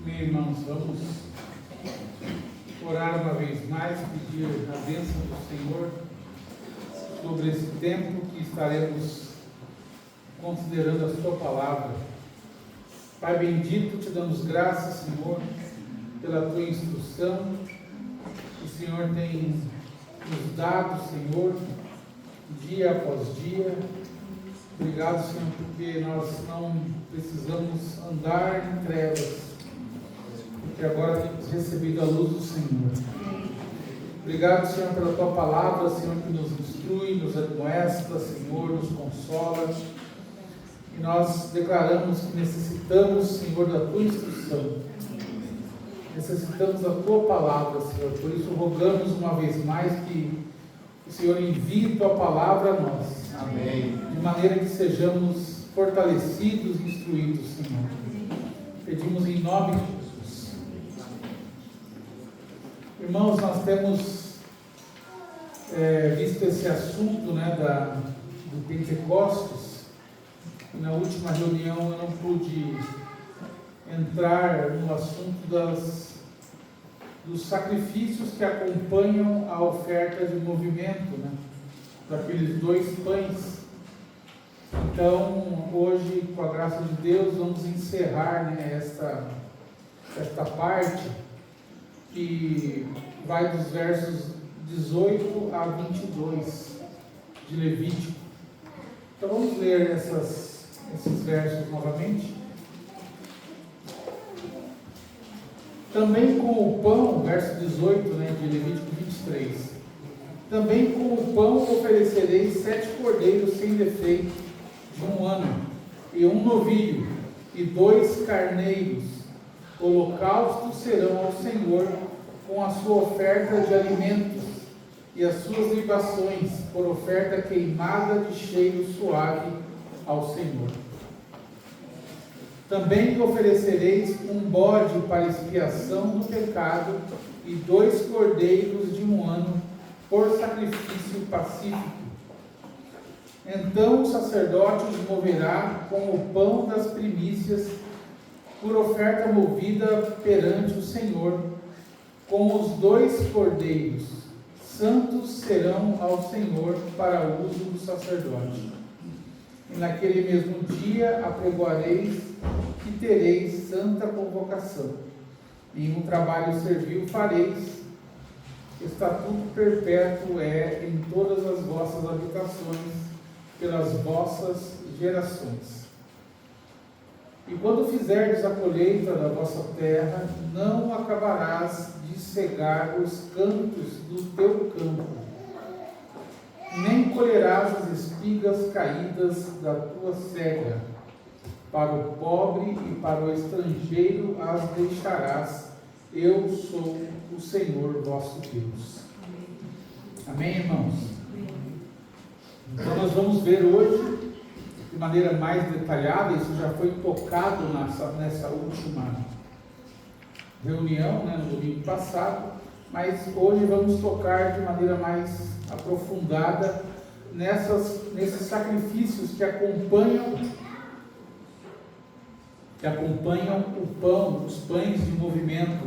Meus irmãos, vamos orar uma vez mais, pedir a bênção do Senhor sobre esse tempo que estaremos considerando a Sua palavra. Pai bendito, te damos graças, Senhor, pela Tua instrução que o Senhor tem nos dado, Senhor, dia após dia. Obrigado, Senhor, porque nós não precisamos andar em trevas, porque agora temos recebido a luz do Senhor. Obrigado, Senhor, pela Tua palavra, Senhor, que nos instrui, nos admoesta, Senhor, nos consola. E nós declaramos que necessitamos, Senhor, da Tua instrução. Necessitamos da Tua palavra, Senhor. Por isso rogamos uma vez mais que o Senhor envie Tua palavra a nós. Amém. De maneira que sejamos fortalecidos e instruídos, Senhor. Pedimos em nome de Jesus. Irmãos, nós temos visto esse assunto, do Pentecostes. E na última reunião eu não pude entrar no assunto dos sacrifícios que acompanham a oferta de movimento, daqueles 2 pães. Então, hoje, com a graça de Deus, vamos encerrar esta parte que vai dos versos 18 a 22 de Levítico. Então, vamos ler esses versos novamente. Também com o pão, verso 18, de Levítico 23. Também com o pão oferecereis 7 cordeiros sem defeito de 1 ano, e 1 novilho, e 2 carneiros. Holocaustos serão ao Senhor com a sua oferta de alimentos, e as suas libações, por oferta queimada de cheiro suave ao Senhor. Também oferecereis um bode para expiação do pecado, e 2 cordeiros de 1 ano, por sacrifício pacífico. Então o sacerdote os moverá com o pão das primícias, por oferta movida perante o Senhor, com os 2 cordeiros. Santos serão ao Senhor para o uso do sacerdote. E naquele mesmo dia apregoareis que tereis santa convocação. Nenhum trabalho servil fareis. Estatuto perpétuo é em todas as vossas habitações, pelas vossas gerações. E quando fizerdes a colheita da vossa terra, não acabarás de cegar os cantos do teu campo, nem colherás as espigas caídas da tua cega. Para o pobre e para o estrangeiro as deixarás. Eu sou o Senhor vosso Deus. Amém, irmãos? Então nós vamos ver hoje, de maneira mais detalhada, isso já foi tocado nessa última reunião, no domingo passado, mas hoje vamos tocar de maneira mais aprofundada nesses sacrifícios que acompanham o pão, os pães de movimento,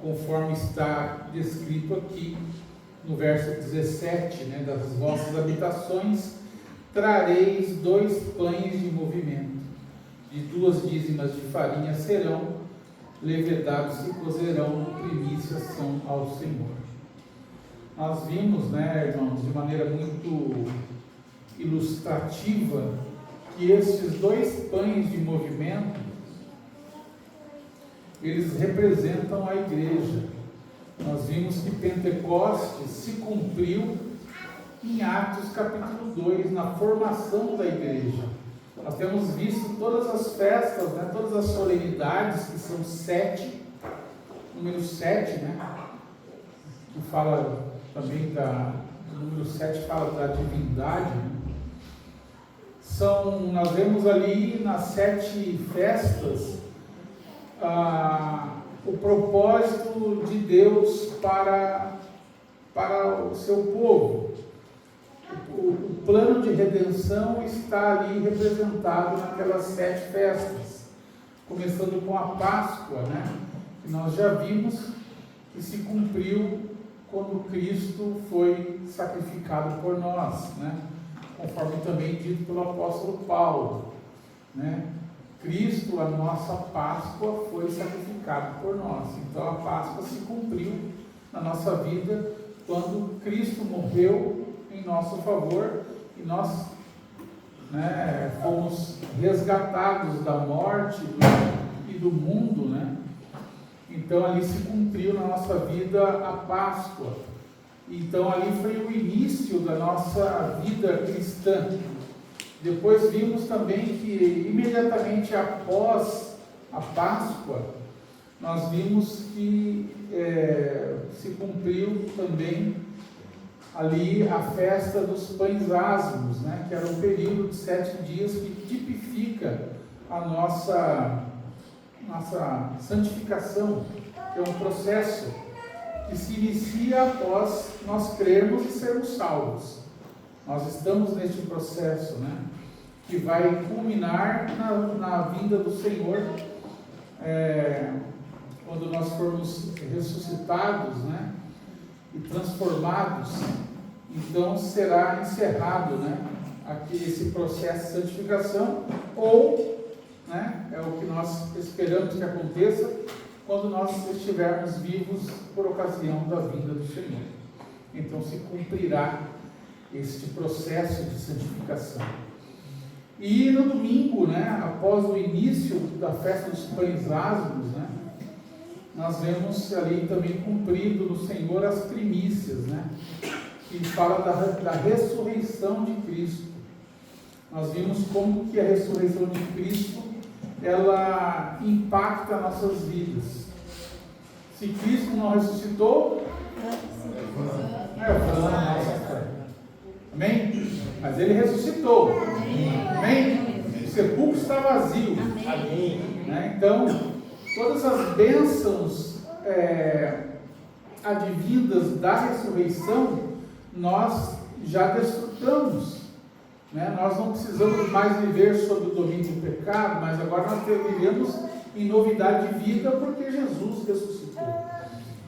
conforme está descrito aqui no verso 17, das vossas habitações trareis 2 pães de movimento, de 2 dízimas de farinha serão, levedados e cozerão, primícias são ao Senhor. Nós vimos, irmãos, de maneira muito ilustrativa, que esses 2 pães de movimento eles representam a igreja. Nós vimos que Pentecostes se cumpriu em Atos capítulo 2, na formação da igreja. Nós temos visto todas as festas, todas as solenidades, que são 7, número 7, que fala também o número 7 fala da divindade. Nós vemos ali nas 7 festas o propósito de Deus para o seu povo. O plano de redenção está ali representado naquelas 7 festas. começando com a Páscoa, né? Que nós já vimos que se cumpriu quando Cristo foi sacrificado por nós, né? Conforme também dito pelo apóstolo Paulo, né? Cristo, a nossa Páscoa, foi sacrificado por nós. Então a Páscoa se cumpriu na nossa vida quando Cristo morreu em nosso favor e nós, né, fomos resgatados da morte e do mundo, né? Então ali se cumpriu na nossa vida a Páscoa. Então ali foi o início da nossa vida cristã. Depois vimos também que imediatamente após a Páscoa, nós vimos que se cumpriu também ali a festa dos pães ázimos, né? Que era um período de 7 dias que tipifica a nossa santificação, que é um processo que se inicia após nós crermos e sermos salvos. Nós estamos neste processo, né? Que vai culminar na vinda do Senhor, quando nós formos ressuscitados, né? E transformados. Então será encerrado, né? Aqui esse processo de santificação, ou, né? É o que nós esperamos que aconteça quando nós estivermos vivos por ocasião da vinda do Senhor. Então se cumprirá este processo de santificação. E no domingo, né, após o início da festa dos pães ázimos, né, nós vemos ali também cumprido no Senhor as primícias, né, que fala da ressurreição de Cristo. Nós vimos como que a ressurreição de Cristo, ela impacta nossas vidas. Se Cristo não ressuscitou, amém? Mas Ele ressuscitou. Amém? O sepulcro está vazio. Amém. Né? Então, todas as bênçãos advindas da ressurreição, nós já desfrutamos. Né? Nós não precisamos mais viver sob o domínio do pecado, mas agora nós vivemos em novidade de vida porque Jesus ressuscitou.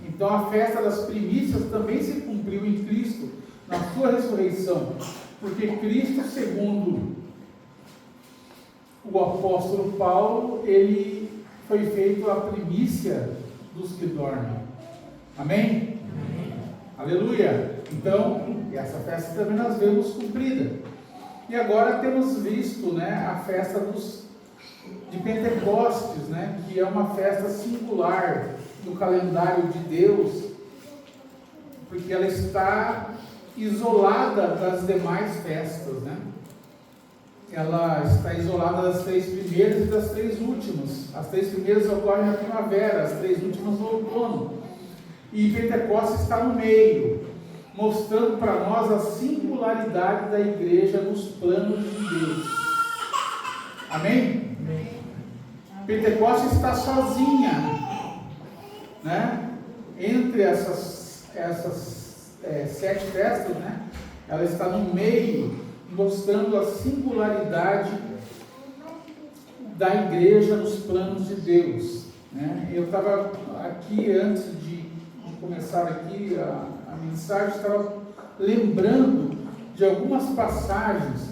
Então a festa das primícias também se cumpriu em Cristo, na sua ressurreição, porque Cristo, segundo o apóstolo Paulo, ele foi feito a primícia dos que dormem. Amém? Amém. Aleluia! Então, essa festa também nós vemos cumprida. E agora temos visto, né, a festa de Pentecostes, né, que é uma festa singular no calendário de Deus, porque ela está isolada das demais festas, né? Ela está isolada das 3 primeiras e das 3 últimas. As 3 primeiras ocorrem na primavera, as 3 últimas no outono. E Pentecostes está no meio, mostrando para nós a singularidade da igreja nos planos de Deus. Amém? Amém. Pentecostes está sozinha, né? Entre essas 7 festas, né? Ela está no meio, mostrando a singularidade da igreja nos planos de Deus, né? Eu estava aqui, antes de começar aqui a mensagem, estava lembrando de algumas passagens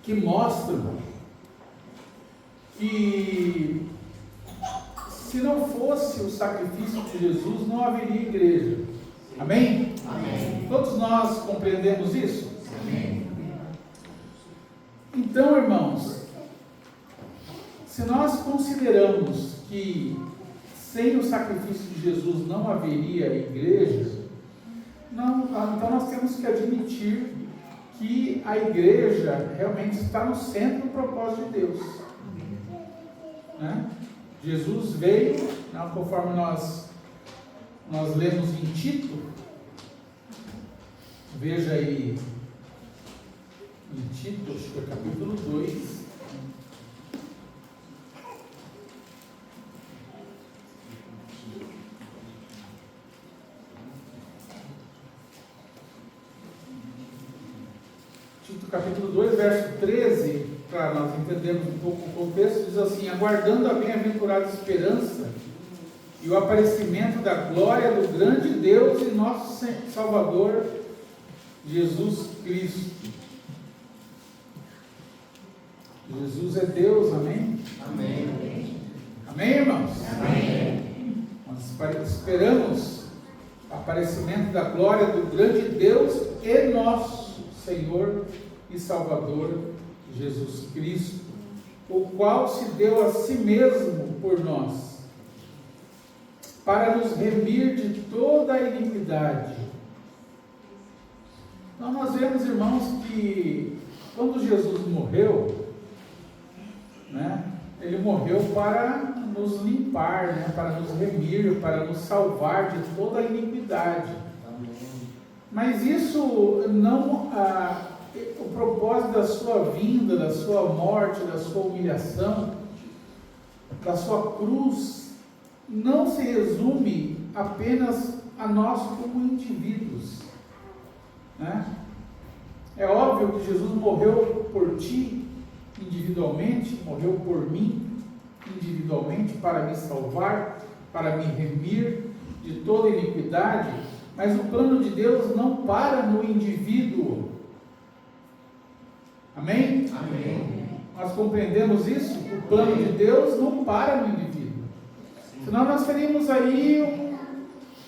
que mostram que se não fosse o sacrifício de Jesus, não haveria igreja. Amém? Amém. Todos nós compreendemos isso? Amém. Então, irmãos, se nós consideramos que sem o sacrifício de Jesus não haveria igreja, então nós temos que admitir que a igreja realmente está no centro do propósito de Deus. Né? Jesus veio, conforme nós lemos em Tito, veja aí, em Tito, acho que é capítulo 2, Tito capítulo 2, verso 13, para nós entendermos um pouco o contexto, diz assim: aguardando a bem-aventurada esperança e o aparecimento da glória do grande Deus e nosso Salvador, Jesus Cristo. Jesus é Deus, amém? Amém. Amém, irmãos? Amém. Nós esperamos o aparecimento da glória do grande Deus e nosso Senhor e Salvador, Jesus Cristo, o qual se deu a si mesmo por nós, para nos remir de toda a iniquidade. Então nós vemos, irmãos, que quando Jesus morreu, ele morreu para nos limpar, para nos remir, para nos salvar de toda a iniquidade. Mas isso não, o propósito da sua vinda, da sua morte, da sua humilhação, da sua cruz, não se resume apenas a nós como indivíduos. É óbvio que Jesus morreu por ti individualmente, morreu por mim individualmente, para me salvar, para me remir de toda iniquidade, mas o plano de Deus não para no indivíduo. Amém? Amém. Nós compreendemos isso? O plano de Deus não para no indivíduo. Senão nós teríamos aí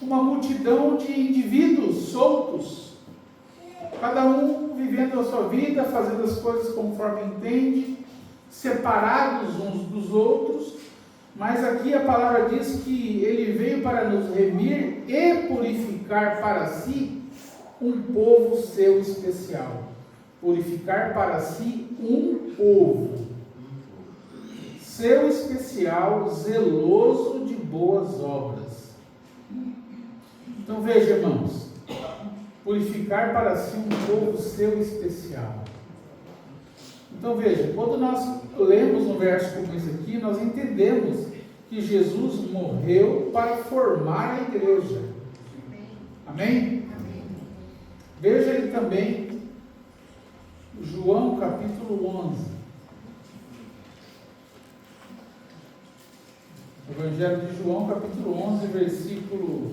uma multidão de indivíduos soltos, cada um vivendo a sua vida, fazendo as coisas conforme entende, separados uns dos outros, mas aqui a palavra diz que ele veio para nos remir e purificar para si um povo seu especial. Purificar para si um povo seu especial, zeloso de boas obras. Então veja, irmãos, purificar para si um povo seu especial. Então veja, quando nós lemos um verso como esse aqui, nós entendemos que Jesus morreu para formar a igreja. Amém? Veja aí também João capítulo 11. Evangelho de João capítulo 11, versículo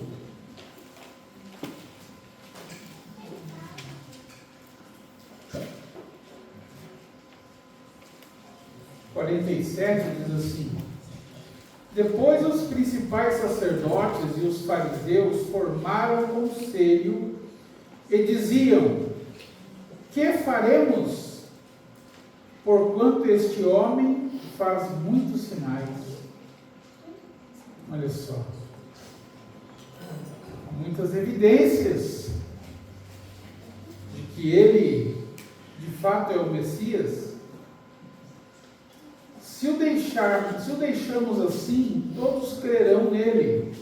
47, diz assim: depois os principais sacerdotes e os fariseus formaram conselho e diziam: que faremos, porquanto este homem faz muitos sinais? Olha só, muitas evidências de que ele de fato é o Messias. Se o deixarmos assim, todos crerão nele,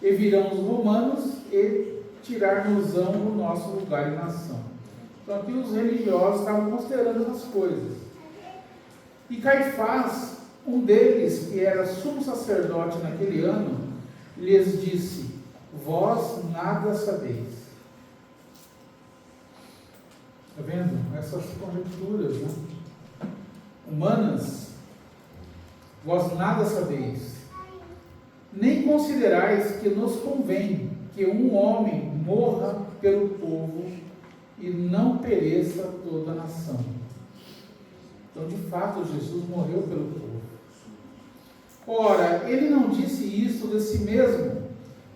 e virão os romanos e tirar-nos-ão do nosso lugar e nação. Então aqui os religiosos estavam considerando essas coisas. E Caifás, um deles, que era sumo sacerdote naquele ano, lhes disse: vós nada sabeis. Está vendo? Essas conjecturas, humanas. Vós nada sabeis, nem considerais que nos convém que um homem morra pelo povo e não pereça toda a nação. Então, de fato, Jesus morreu pelo povo. Ora, ele não disse isso de si mesmo,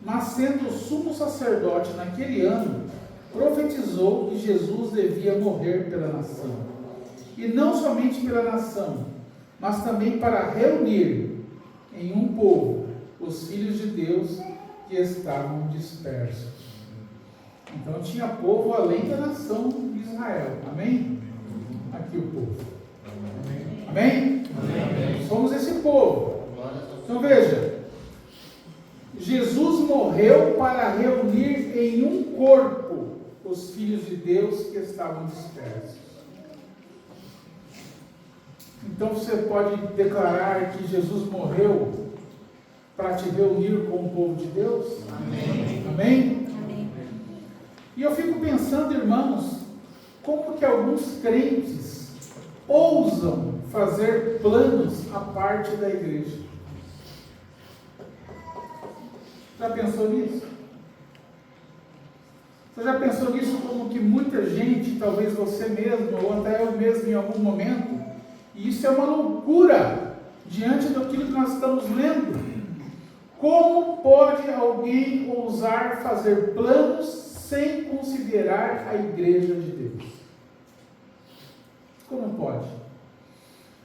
mas sendo sumo sacerdote naquele ano, profetizou que Jesus devia morrer pela nação. E não somente pela nação, mas também para reunir em um povo os filhos de Deus que estavam dispersos. Então tinha povo além da nação de Israel. Amém? Aqui o povo. Amém? Amém? Somos esse povo. Então veja, Jesus morreu para reunir em um corpo os filhos de Deus que estavam dispersos. Então você pode declarar que Jesus morreu para te reunir com o povo de Deus? Amém? Amém? Amém. E eu fico pensando, irmãos, como que alguns crentes ousam fazer planos à parte da igreja. Já pensou nisso? Você já pensou nisso como que muita gente, talvez você mesmo, ou até eu mesmo em algum momento, e isso é uma loucura diante daquilo que nós estamos lendo. Como pode alguém ousar fazer planos sem considerar a igreja de Deus? Como pode?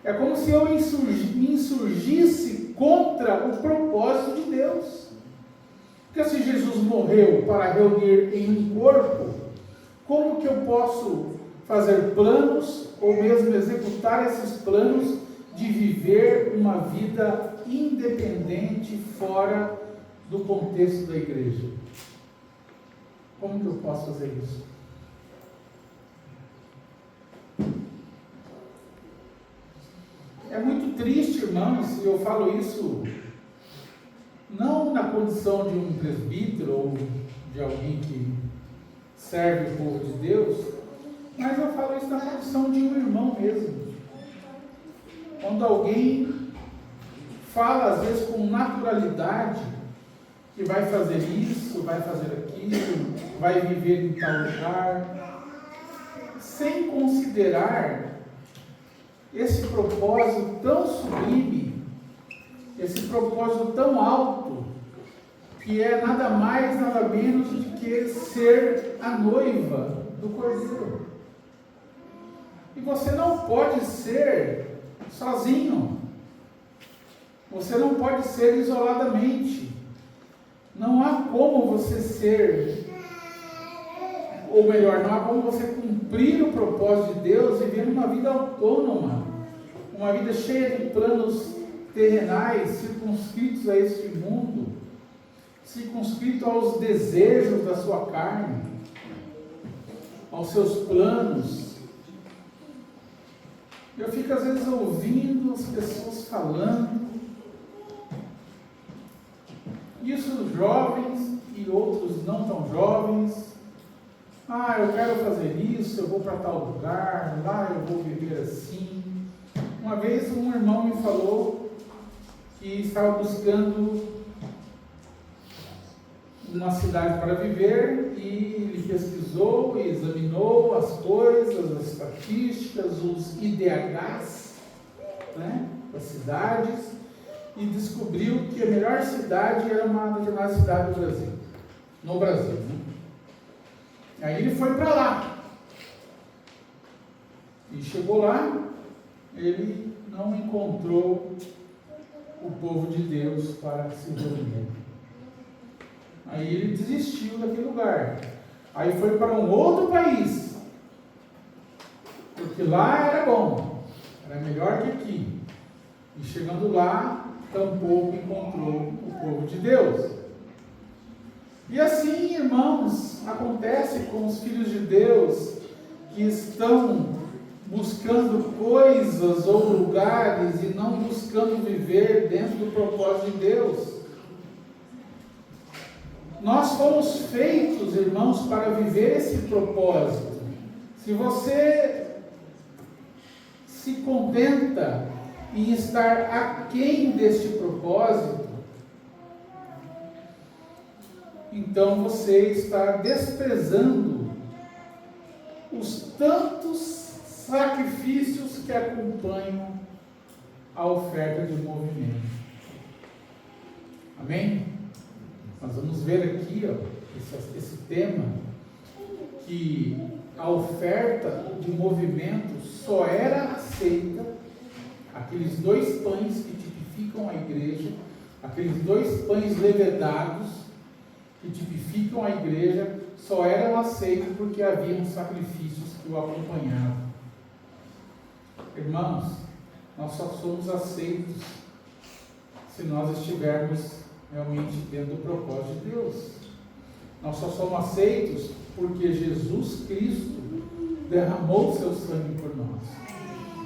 É como se eu me insurgisse contra o propósito de Deus. Porque se Jesus morreu para reunir em um corpo, como que eu posso fazer planos, ou mesmo executar esses planos, de viver uma vida independente fora do contexto da igreja? Como que eu posso fazer isso? É muito triste, irmãos, e eu falo isso não na condição de um presbítero ou de alguém que serve o povo de Deus, mas eu falo isso na condição de um irmão mesmo. Quando alguém fala, às vezes, com naturalidade, que vai fazer isso, vai fazer aquilo, vai viver em tal lugar, sem considerar esse propósito tão sublime, esse propósito tão alto, que é nada mais, nada menos do que ser a noiva do Cordeiro. E você não pode ser sozinho. Você não pode ser isoladamente. Não há como você ser, ou melhor, não há como você cumprir o propósito de Deus vivendo uma vida autônoma, uma vida cheia de planos terrenais, circunscritos a este mundo, circunscrito aos desejos da sua carne, aos seus planos. Eu fico às vezes ouvindo as pessoas falando, isso jovens e outros não tão jovens. Ah, eu quero fazer isso, eu vou para tal lugar, lá eu vou viver assim. Uma vez um irmão me falou que estava buscando uma cidade para viver e ele pesquisou e examinou as coisas, as estatísticas, os IDHs, né, das cidades, e descobriu que a melhor cidade era uma determinada cidade do Brasil, no Brasil, né? Aí ele foi para lá e chegou lá, ele não encontrou o povo de Deus para se reunir. Aí ele desistiu daquele lugar. Aí foi para um outro país, porque lá era bom, era melhor que aqui. E chegando lá, tampouco encontrou o povo de Deus. E assim, irmãos, acontece com os filhos de Deus que estão buscando coisas ou lugares e não buscando viver dentro do propósito de Deus. Nós fomos feitos, irmãos, para viver esse propósito. Se você se contenta em estar aquém deste propósito, então você está desprezando os tantos sacrifícios que acompanham a oferta de movimento. Amém? Nós vamos ver aqui, esse tema, que a oferta de movimento só era aceita, aqueles 2 pães que tipificam a igreja, aqueles 2 pães levedados que tipificam a igreja, só eram aceitos porque haviam sacrifícios que o acompanhavam. Irmãos, nós só somos aceitos se nós estivermos realmente dentro do propósito de Deus. Nós só somos aceitos porque Jesus Cristo derramou o seu sangue por nós.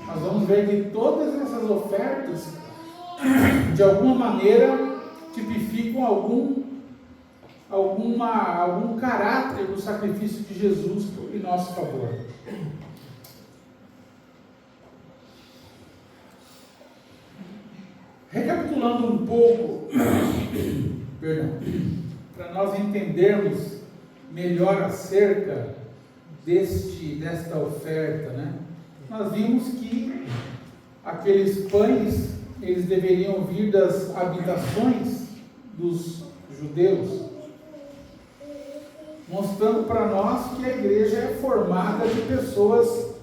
Nós vamos ver que todas essas ofertas, de alguma maneira, tipificam algum caráter do sacrifício de Jesus em nosso favor. Recapitulando um pouco, perdão, para nós entendermos melhor acerca desta oferta, né? Nós vimos que aqueles pães, eles deveriam vir das habitações dos judeus, mostrando para nós que a igreja é formada de pessoas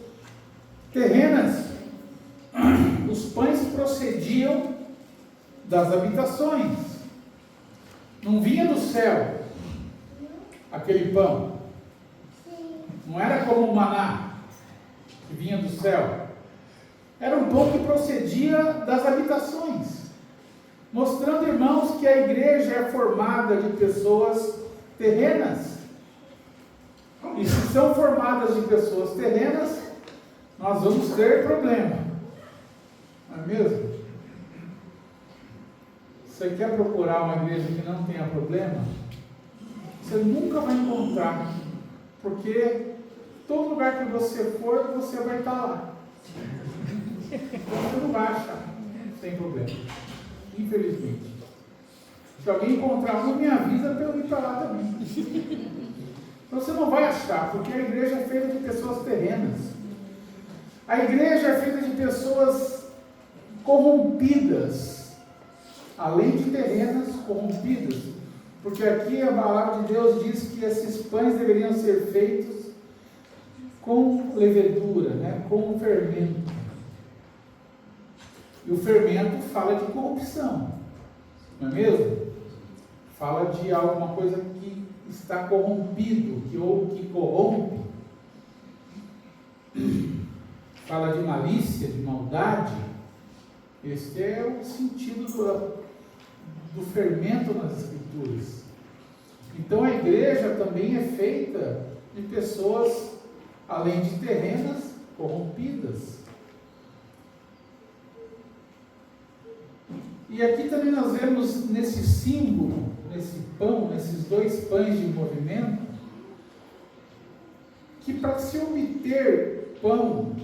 terrenas. Os pães procediam das habitações, não vinha do céu aquele pão, não era como o maná que vinha do céu, era um pão que procedia das habitações, mostrando, irmãos, que a igreja é formada de pessoas terrenas. E se são formadas de pessoas terrenas, nós vamos ter problema, não é mesmo? Você quer procurar uma igreja que não tenha problema? Você nunca vai encontrar, porque todo lugar que você for, você vai estar lá. Você não vai achar, sem problema, infelizmente. Se alguém encontrar um, me avisa para eu ir para lá também. Então você não vai achar, porque a igreja é feita de pessoas terrenas. A igreja é feita de pessoas corrompidas, além de terrenas, corrompidas. Porque aqui a palavra de Deus diz que esses pães deveriam ser feitos com levedura, né? Com fermento. E o fermento fala de corrupção, não é mesmo? Fala de alguma coisa que está corrompido, que corrompe. Fala de malícia, de maldade. Este é o sentido do fermento nas Escrituras. Então a igreja também é feita de pessoas, além de terrenas, corrompidas. E aqui também nós vemos nesse símbolo, nesse pão, nesses dois pães de movimento, que para se obter pão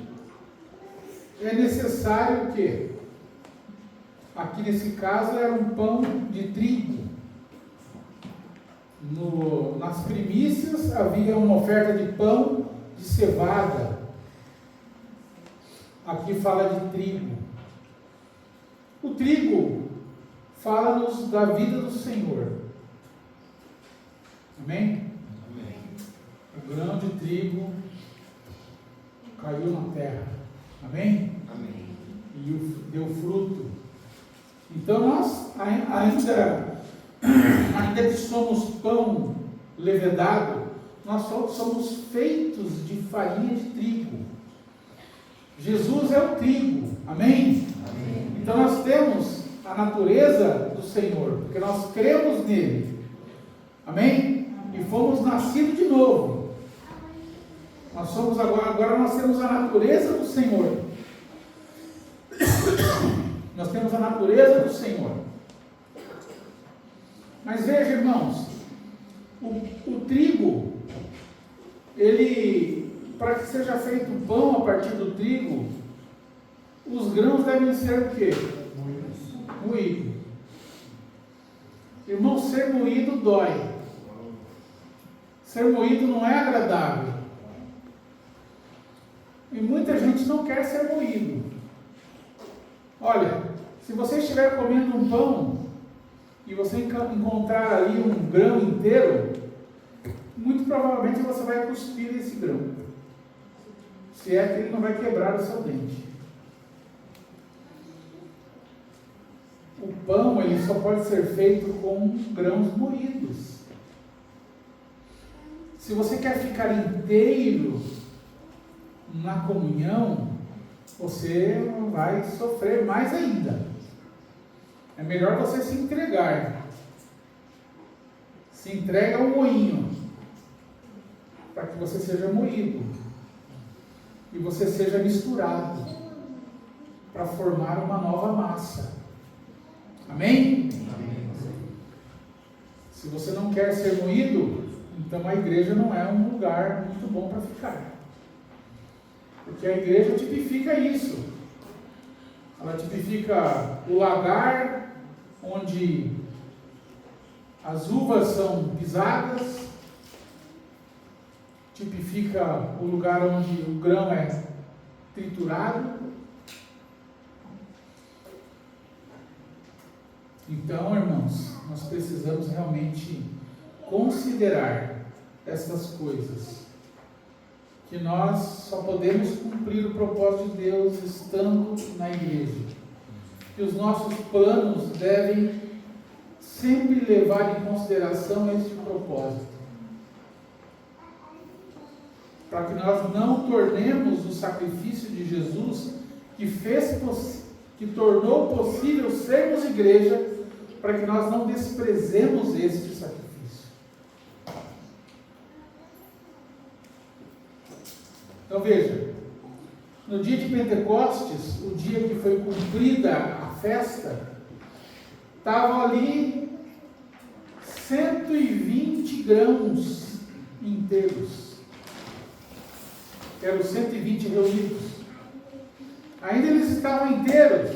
é necessário o quê? Aqui nesse caso era um pão de trigo. Nas primícias havia uma oferta de pão de cevada. Aqui fala de trigo. O trigo fala-nos da vida do Senhor. Amém? Amém. O grão de trigo caiu na terra. Amém? Amém. E deu fruto. Então nós ainda que somos pão levedado, nós somos feitos de farinha de trigo. Jesus é o trigo. Amém? Amém. Então nós temos a natureza do Senhor, porque nós cremos nele. Amém? E fomos nascidos de novo. Nós somos agora nós temos a natureza do Senhor. Nós temos a natureza do Senhor. Mas veja, irmãos, o trigo, ele, para que seja feito pão a partir do trigo, os grãos devem ser o quê? Moído. Irmão, ser moído dói. Ser moído não é agradável. E muita gente não quer ser moído. Olha, se você estiver comendo um pão e você encontrar ali um grão inteiro, muito provavelmente você vai cuspir esse grão. Se é que ele não vai quebrar o seu dente. O pão, ele só pode ser feito com grãos moídos. Se você quer ficar inteiro na comunhão, você vai sofrer mais ainda. É melhor você se entregar. Se entrega ao moinho, para que você seja moído e você seja misturado para formar uma nova massa. Amém? Amém. Se você não quer ser moído, então a igreja não é um lugar muito bom para ficar. Porque a igreja tipifica isso. Ela tipifica o lagar, onde as uvas são pisadas, tipifica o lugar onde o grão é triturado. Então, irmãos, nós precisamos realmente considerar essas coisas, que nós só podemos cumprir o propósito de Deus estando na igreja, que os nossos planos devem sempre levar em consideração este propósito, para que nós não tornemos o sacrifício de Jesus, que tornou possível sermos igreja, para que nós não desprezemos este sacrifício. Então veja, no dia de Pentecostes, o dia que foi cumprida a festa, estavam ali 120 grãos inteiros, que eram 120 reunidos. Ainda eles estavam inteiros,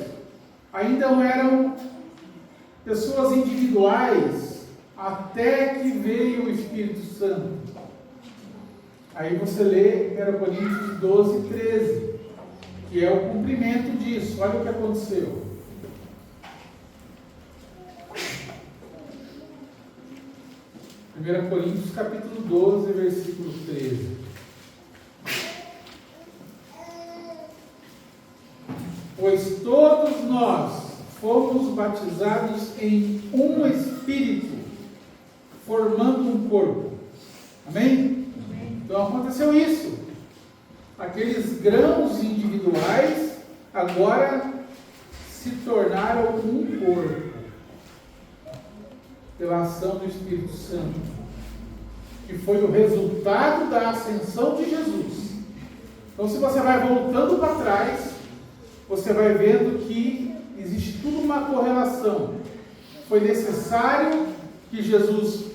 ainda não eram pessoas individuais, até que veio o Espírito Santo. Aí você lê 1 Coríntios 12, 13, que é o cumprimento disso. Olha o que aconteceu. Primeira Coríntios capítulo 12, versículo 13. Pois todos nós fomos batizados em um Espírito, formando um corpo. Amém? Então aconteceu isso. Aqueles grãos individuais agora se tornaram um corpo, pela ação do Espírito Santo, que foi o resultado da ascensão de Jesus. Então, se você vai voltando para trás, você vai vendo que existe tudo uma correlação. Foi necessário que Jesus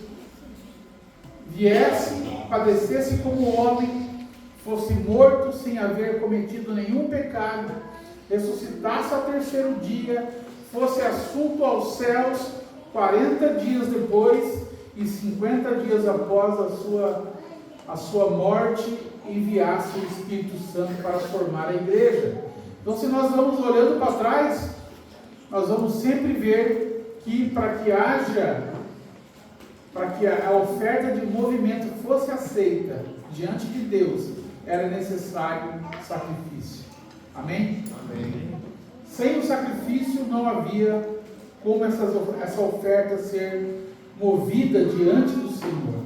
viesse, padecesse como homem, fosse morto sem haver cometido nenhum pecado, ressuscitasse ao terceiro dia, fosse assunto aos céus 40 dias depois e 50 dias após a sua morte, enviasse o Espírito Santo para formar a igreja. Então, se nós vamos olhando para trás, nós vamos sempre ver que para que a oferta de movimento fosse aceita diante de Deus, era necessário sacrifício. Amém? Amém. Sem o sacrifício não havia como essa oferta ser movida diante do Senhor.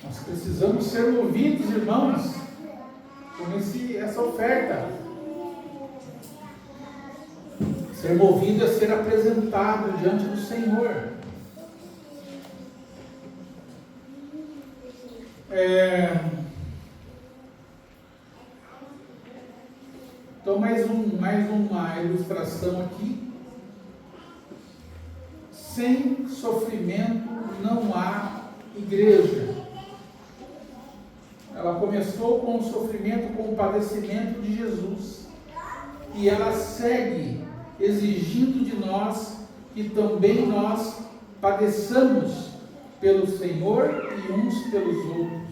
Nós precisamos ser movidos, irmãos, com essa oferta. Ser movido é ser apresentado diante do Senhor. Então, mais uma ilustração aqui. Sem sofrimento não há igreja. Ela começou com o sofrimento, com o padecimento de Jesus. E ela segue exigindo de nós que também nós padeçamos pelo Senhor e uns pelos outros.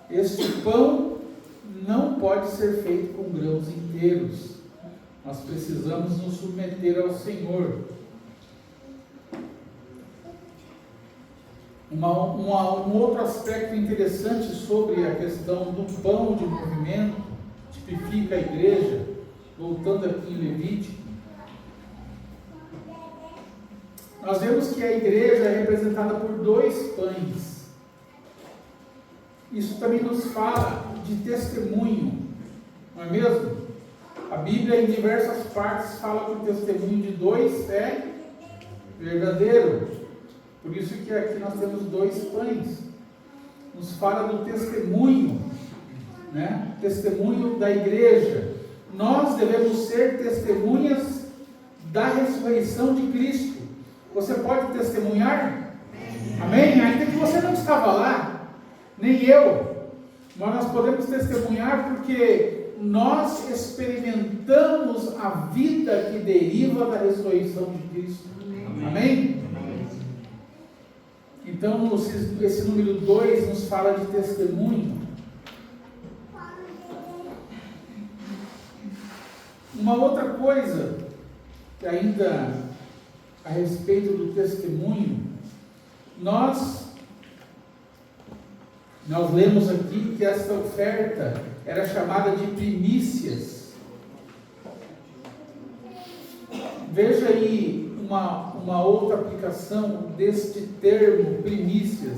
Este pão não pode ser feito com grãos inteiros. Nós precisamos nos submeter ao Senhor. Um outro aspecto interessante sobre a questão do pão de movimento, tipifica a igreja, voltando aqui em Levítico, nós vemos que a igreja é representada por 2 pães. Isso também nos fala de testemunho, não é mesmo? A Bíblia, em diversas partes, fala que o testemunho de 2 é verdadeiro. Por isso que aqui nós temos 2 pães. Nos fala do testemunho, né? Testemunho da igreja. Nós devemos ser testemunhas da ressurreição de Cristo. Você pode testemunhar? Amém? Ainda que você não estava lá, nem eu. Mas nós podemos testemunhar porque nós experimentamos a vida que deriva da ressurreição de Cristo. Amém? Então, esse número 2 nos fala de testemunho. Uma outra coisa, que ainda a respeito do testemunho, nós lemos aqui que essa oferta era chamada de primícias. Veja aí uma outra aplicação deste termo primícias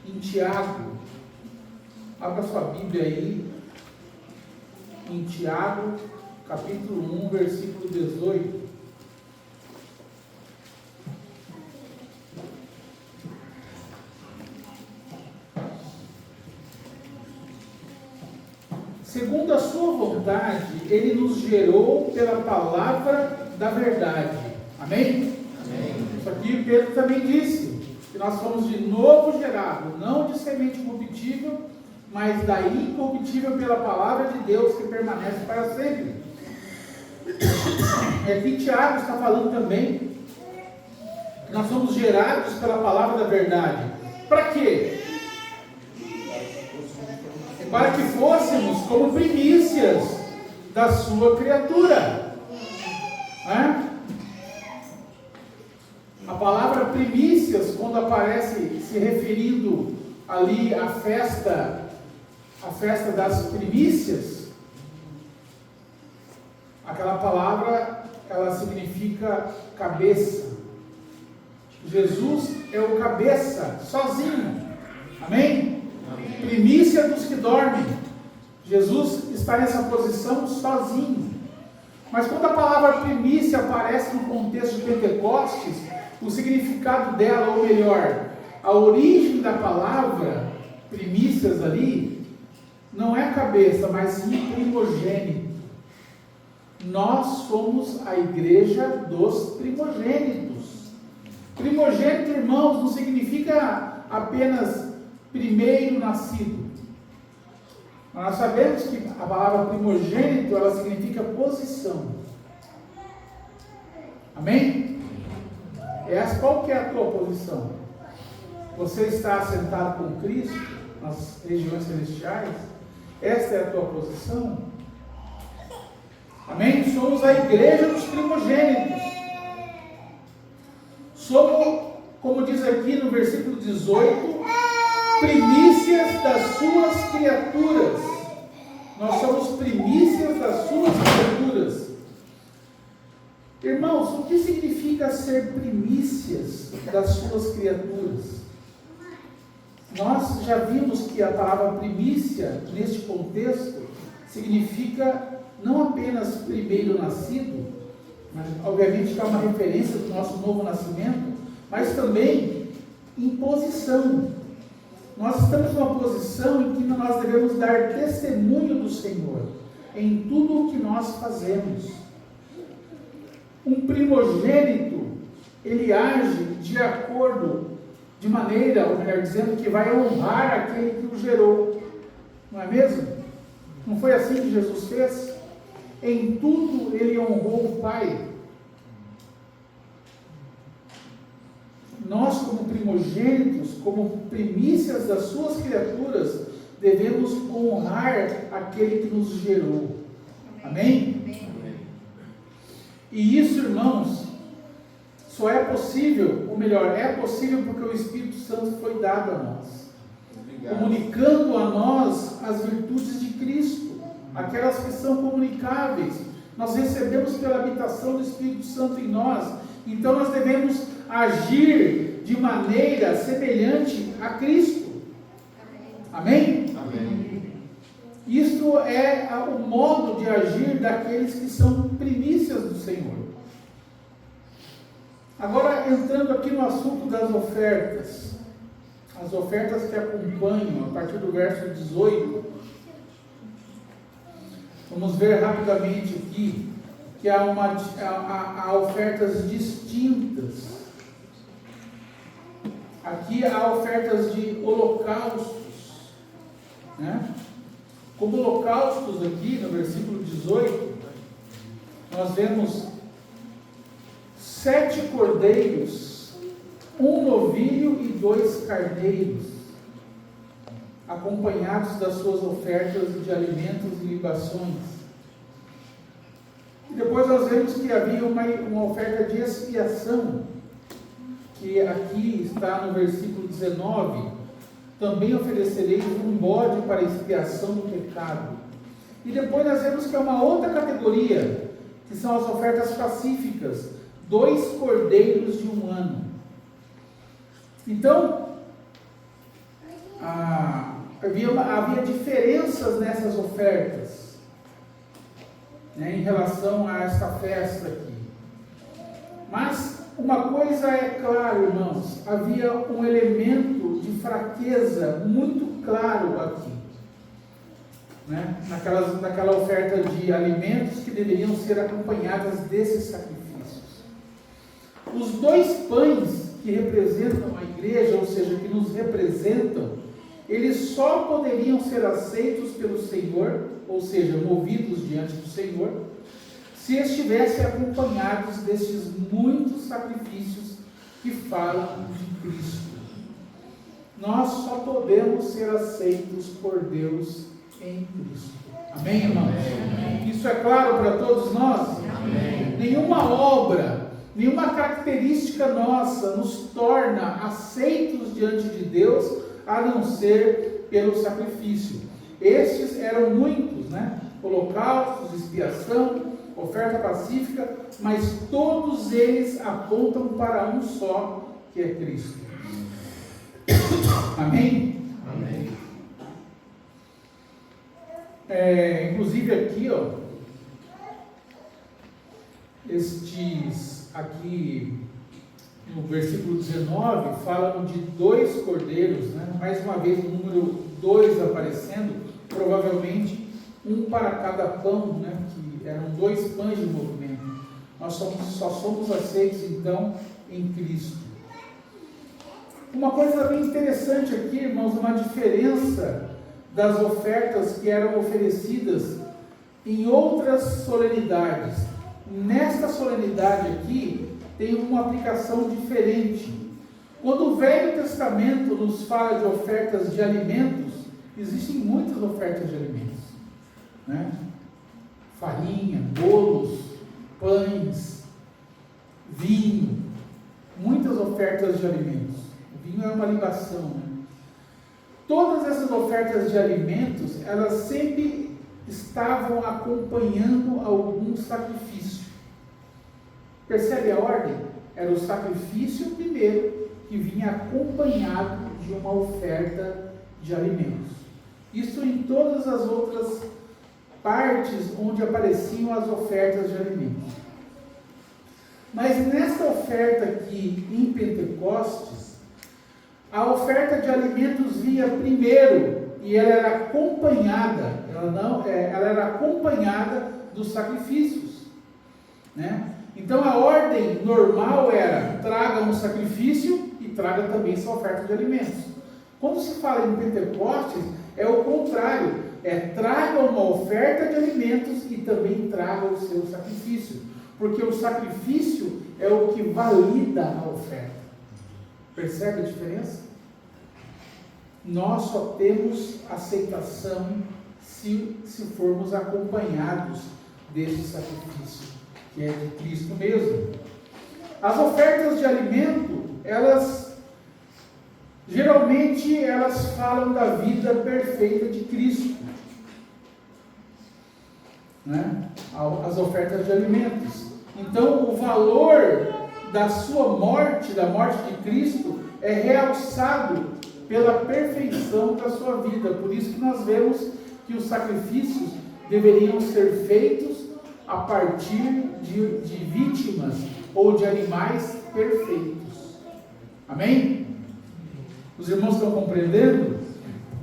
em Tiago. Abra sua Bíblia aí em Tiago, capítulo 1, versículo 18. Segundo a sua vontade, Ele nos gerou pela palavra da verdade. Amém? Amém. Isso aqui Pedro também disse, que nós fomos de novo gerados, não de semente corruptível, mas da incorruptível pela palavra de Deus que permanece para sempre. E aqui Tiago está falando também que nós somos gerados pela palavra da verdade. Para quê? Para que fôssemos como primícias da sua criatura. A palavra primícias, quando aparece se referindo ali à festa das primícias, aquela palavra, ela significa cabeça. Jesus é o cabeça, sozinho. Amém? Primícia dos que dormem. Jesus está nessa posição sozinho. Mas quando a palavra primícia aparece no contexto de Pentecostes, o significado dela, ou melhor, a origem da palavra primícias ali, não é cabeça, mas sim primogênito. Nós somos a igreja dos primogênitos. Primogênito, irmãos, não significa apenas primeiro nascido. Nós sabemos que a palavra primogênito, ela significa posição. Amém? Qual que é a tua posição? Você está assentado com Cristo nas regiões celestiais? Esta é a tua posição? Amém? Somos a igreja dos primogênitos. Somos, como diz aqui no versículo 18, primícias das suas criaturas. Nós somos primícias das suas criaturas. Irmãos, o que significa ser primícias das suas criaturas? Nós já vimos que a palavra primícia, neste contexto, significa não apenas primeiro nascido, mas obviamente que é uma referência do nosso novo nascimento, mas também em posição. Nós estamos numa posição em que nós devemos dar testemunho do Senhor em tudo o que nós fazemos. Um primogênito, ele age de acordo, de maneira, ou melhor dizendo, que vai honrar aquele que o gerou. Não é mesmo? Não foi assim que Jesus fez? Em tudo ele honrou o Pai. Nós, como primogênitos, como primícias das suas criaturas, devemos honrar aquele que nos gerou. Amém? E isso, irmãos, só é possível, ou melhor, é possível porque o Espírito Santo foi dado a nós. Obrigado. Comunicando a nós as virtudes de Cristo, aquelas que são comunicáveis. Nós recebemos pela habitação do Espírito Santo em nós. Então nós devemos agir de maneira semelhante a Cristo. Amém? Amém. Isto é o modo de agir daqueles que são primícias do Senhor. Agora, entrando aqui no assunto das ofertas, as ofertas que acompanham, a partir do verso 18, vamos ver rapidamente aqui que há ofertas distintas. Aqui há ofertas de holocaustos, né? Como holocaustos aqui, no versículo 18, nós vemos 7 cordeiros, 1 novilho e 2 carneiros, acompanhados das suas ofertas de alimentos e libações. E depois nós vemos que havia uma oferta de expiação, que aqui está no versículo 19, também oferecereis um bode para expiação do pecado. E depois nós vemos que é uma outra categoria, que são as ofertas pacíficas, 2 cordeiros de 1 ano. Então, havia diferenças nessas ofertas, né, em relação a esta festa aqui. Mas uma coisa é clara, irmãos, havia um elemento de fraqueza muito claro aqui, né, naquela oferta de alimentos que deveriam ser acompanhadas desses sacrifícios. Os 2 pães que representam a igreja, ou seja, que nos representam, eles só poderiam ser aceitos pelo Senhor, ou seja, movidos diante do Senhor, se estivessem acompanhados destes muitos sacrifícios que falam de Cristo. Nós só podemos ser aceitos por Deus em Cristo. Amém, irmãos? Amém. Isso é claro para todos nós? Amém. Nenhuma obra, nenhuma característica nossa nos torna aceitos diante de Deus, a não ser pelo sacrifício. Estes eram muitos, né? Holocaustos, expiação, oferta pacífica, mas todos eles apontam para um só, que é Cristo. Amém? Amém. Inclusive aqui, estes aqui no versículo 19 falam de 2 cordeiros, né? Mais uma vez o número 2 aparecendo, provavelmente um para cada pão, né? Que eram 2 pães de movimento. Nós só somos aceitos então em Cristo. Uma coisa bem interessante aqui, irmãos, uma diferença das ofertas que eram oferecidas em outras solenidades. Nesta solenidade aqui, tem uma aplicação diferente. Quando o Velho Testamento nos fala de ofertas de alimentos, existem muitas ofertas de alimentos, né? Farinha, bolos, pães, vinho, muitas ofertas de alimentos. O vinho é uma libação, né? Todas essas ofertas de alimentos, elas sempre estavam acompanhando algum sacrifício. Percebe a ordem? Era o sacrifício primeiro, que vinha acompanhado de uma oferta de alimentos. Isso em todas as outras partes onde apareciam as ofertas de alimentos. Mas nessa oferta aqui em Pentecostes, a oferta de alimentos vinha primeiro e ela era acompanhada, ela era acompanhada dos sacrifícios, né? Então a ordem normal era: traga um sacrifício e traga também sua oferta de alimentos. Quando se fala em Pentecostes, é o contrário, traga uma oferta de alimentos e também traga o seu sacrifício, porque o sacrifício é o que valida a oferta. Percebe a diferença? Nós só temos aceitação se formos acompanhados desse sacrifício, que é de Cristo mesmo. As ofertas de alimento, geralmente elas falam da vida perfeita de Cristo, né? As ofertas de alimentos. Então o valor da sua morte, da morte de Cristo, é realçado pela perfeição da sua vida. Por isso que nós vemos que os sacrifícios deveriam ser feitos a partir de vítimas ou de animais perfeitos. Amém? Os irmãos estão compreendendo?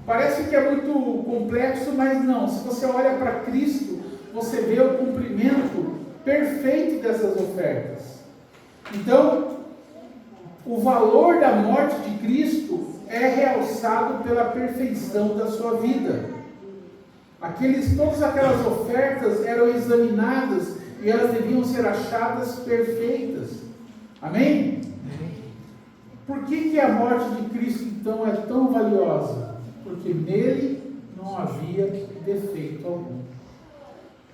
Parece que é muito complexo, mas não. Se você olha para Cristo, você vê o cumprimento perfeito dessas ofertas. Então, o valor da morte de Cristo é realçado pela perfeição da sua vida. Todas aquelas ofertas eram examinadas e elas deviam ser achadas perfeitas. Amém? Por que a morte de Cristo então é tão valiosa? Porque nele não havia defeito algum.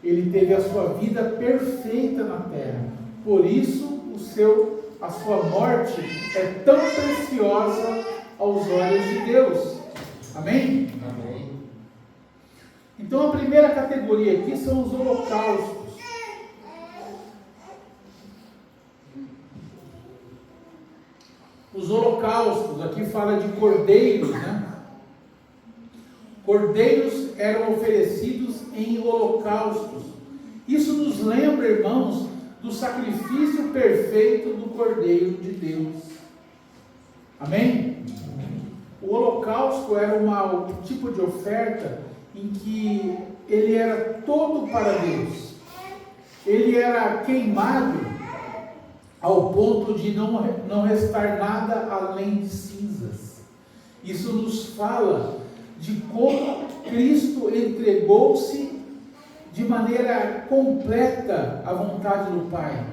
Ele teve a sua vida perfeita na terra. Por isso a sua morte é tão preciosa aos olhos de Deus. Amém? Amém. Então a primeira categoria aqui são os holocaustos. Os holocaustos, aqui fala de cordeiros, né? Cordeiros eram oferecidos em holocaustos. Isso nos lembra, irmãos, do sacrifício perfeito do Cordeiro de Deus. Amém? O holocausto era um tipo de oferta em que ele era todo para Deus. Ele era queimado ao ponto de não restar nada além de cinzas. Isso nos fala de como Cristo entregou-se de maneira completa à vontade do Pai.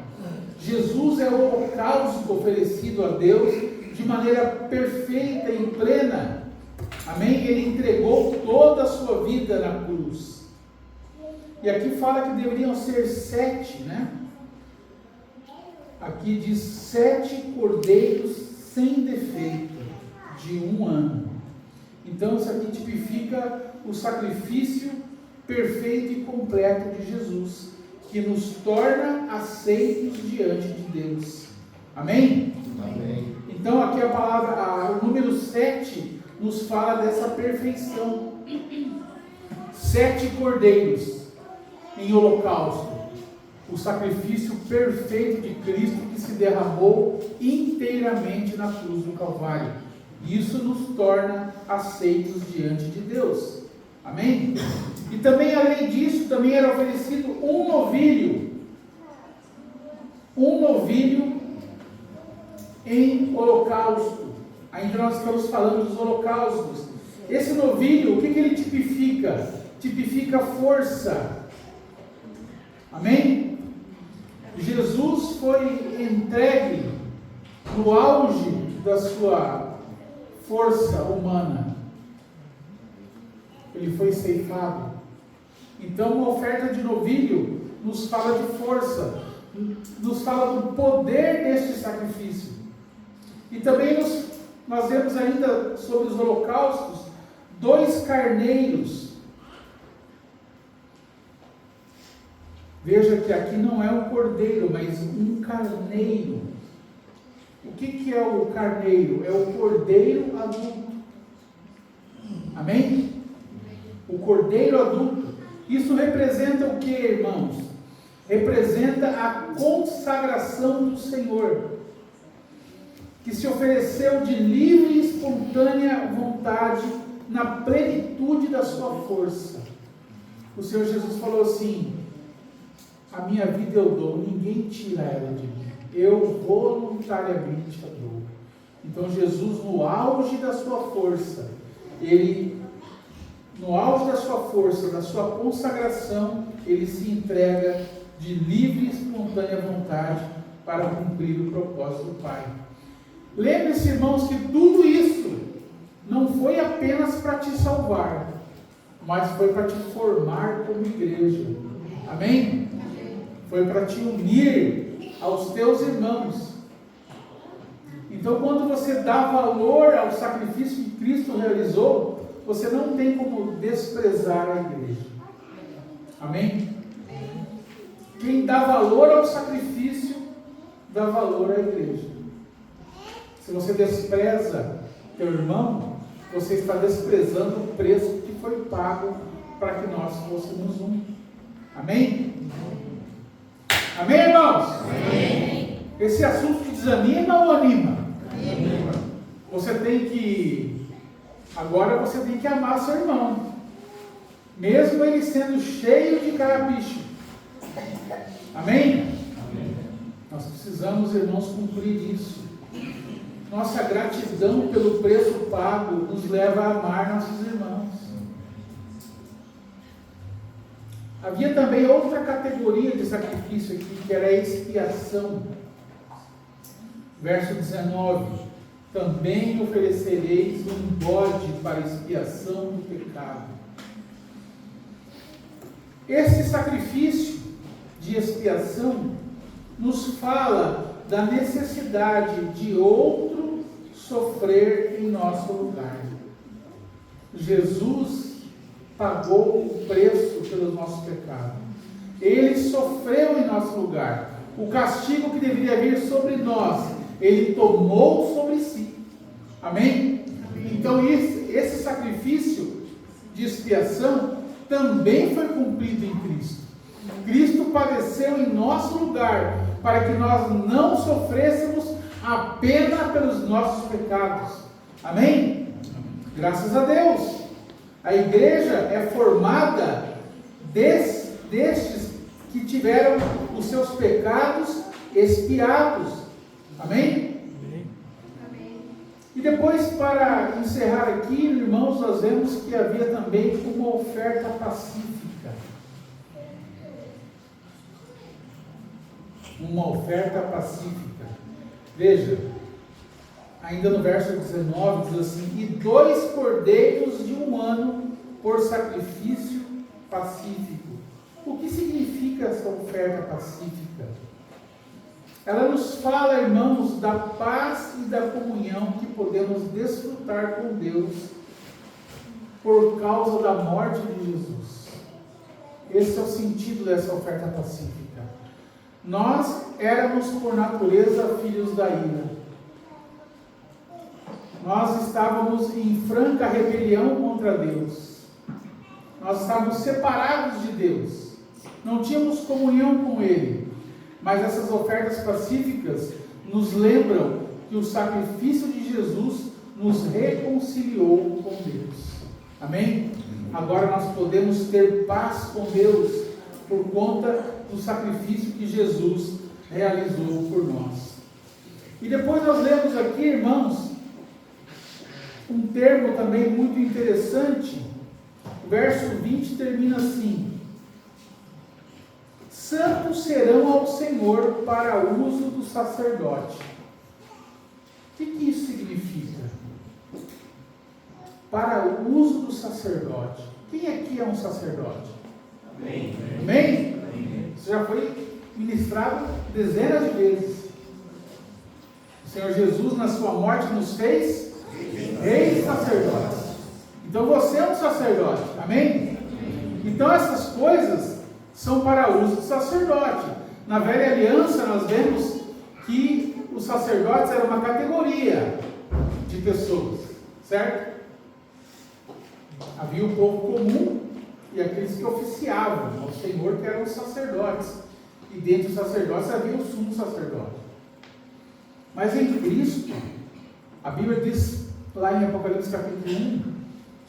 Jesus é o holocausto oferecido a Deus de maneira perfeita e plena. Amém? Ele entregou toda a sua vida na cruz. E aqui fala que deveriam ser 7, né? Aqui diz 7 cordeiros sem defeito, de 1 ano. Então isso aqui tipifica o sacrifício perfeito e completo de Jesus, que nos torna aceitos diante de Deus. Amém? Amém. Então aqui a palavra, o número 7 nos fala dessa perfeição. 7 cordeiros em holocausto. O sacrifício perfeito de Cristo que se derramou inteiramente na cruz do Calvário. Isso nos torna aceitos diante de Deus. Amém? E também, além disso, também era oferecido um novilho. Um novilho em holocausto. Ainda nós estamos falando dos holocaustos. Esse novilho, o que ele tipifica? Tipifica força. Amém? Jesus foi entregue no auge da sua força humana. Ele foi ceifado. Então, uma oferta de novilho nos fala de força, nos fala do poder deste sacrifício. E também nós vemos ainda sobre os holocaustos 2 carneiros. Veja que aqui não é um cordeiro, mas um carneiro. O que é o carneiro? É o cordeiro adulto. Amém? O cordeiro adulto. Isso representa o que, irmãos? Representa a consagração do Senhor, que se ofereceu de livre e espontânea vontade na plenitude da sua força. O Senhor Jesus falou assim: a minha vida eu dou, ninguém tira ela de mim. Eu voluntariamente a dou. Então Jesus, no auge da sua força, da sua consagração, ele se entrega de livre e espontânea vontade para cumprir o propósito do Pai. Lembre-se, irmãos, que tudo isso não foi apenas para te salvar, mas foi para te formar como igreja. Amém? Foi para te unir aos teus irmãos. Então, quando você dá valor ao sacrifício que Cristo realizou, você não tem como desprezar a igreja. Amém? Quem dá valor ao sacrifício, dá valor à igreja. Se você despreza teu irmão, você está desprezando o preço que foi pago para que nós fôssemos um. Amém? Amém, irmãos? Amém. Esse assunto te desanima ou anima? Anima. Agora você tem que amar seu irmão, mesmo ele sendo cheio de carrapicho. Amém? Amém. Nós precisamos, irmãos, cumprir isso. Nossa gratidão pelo preço pago nos leva a amar nossos irmãos. Havia também outra categoria de sacrifício aqui, que era a expiação. Verso 19: também oferecereis um bode para expiação do pecado. Esse sacrifício de expiação nos fala da necessidade de outro sofrer em nosso lugar. Jesus pagou o preço pelos nossos pecados. Ele sofreu em nosso lugar. O castigo que deveria vir sobre nós, Ele tomou sobre si. Amém? Então esse sacrifício de expiação também foi cumprido em Cristo. Cristo padeceu em nosso lugar, para que nós não sofrêssemos a pena pelos nossos pecados. Amém? Graças a Deus. A igreja é formada destes que tiveram os seus pecados expiados. Amém? E depois, para encerrar aqui, irmãos, nós vemos que havia também uma oferta pacífica. Uma oferta pacífica. Veja, ainda no verso 19 diz assim: e 2 cordeiros de 1 ano por sacrifício pacífico. O que significa essa oferta pacífica? Ela nos fala, irmãos, da paz e da comunhão que podemos desfrutar com Deus por causa da morte de Jesus. Esse é o sentido dessa oferta pacífica. Nós éramos por natureza filhos da ira. Nós estávamos em franca rebelião contra Deus. Nós estávamos separados de Deus. Não tínhamos comunhão com Ele. Mas essas ofertas pacíficas nos lembram que o sacrifício de Jesus nos reconciliou com Deus. Amém? Agora nós podemos ter paz com Deus por conta do sacrifício que Jesus realizou por nós. E depois nós lemos aqui, irmãos, um termo também muito interessante. O verso 20 termina assim: santos serão ao Senhor para uso do sacerdote. O que isso significa? Para o uso do sacerdote. Quem aqui é um sacerdote? Amém. Amém? Isso já foi ministrado dezenas de vezes. O Senhor Jesus, na sua morte, nos fez reis sacerdotes. Então você é um sacerdote. Amém? Então essas coisas são para uso do sacerdote. Na velha aliança nós vemos que os sacerdotes eram uma categoria de pessoas, certo? Havia o povo comum e aqueles que oficiavam ao Senhor, que eram os sacerdotes. E dentro dos sacerdotes havia o sumo sacerdote. Mas em Cristo, a Bíblia diz lá em Apocalipse capítulo 1,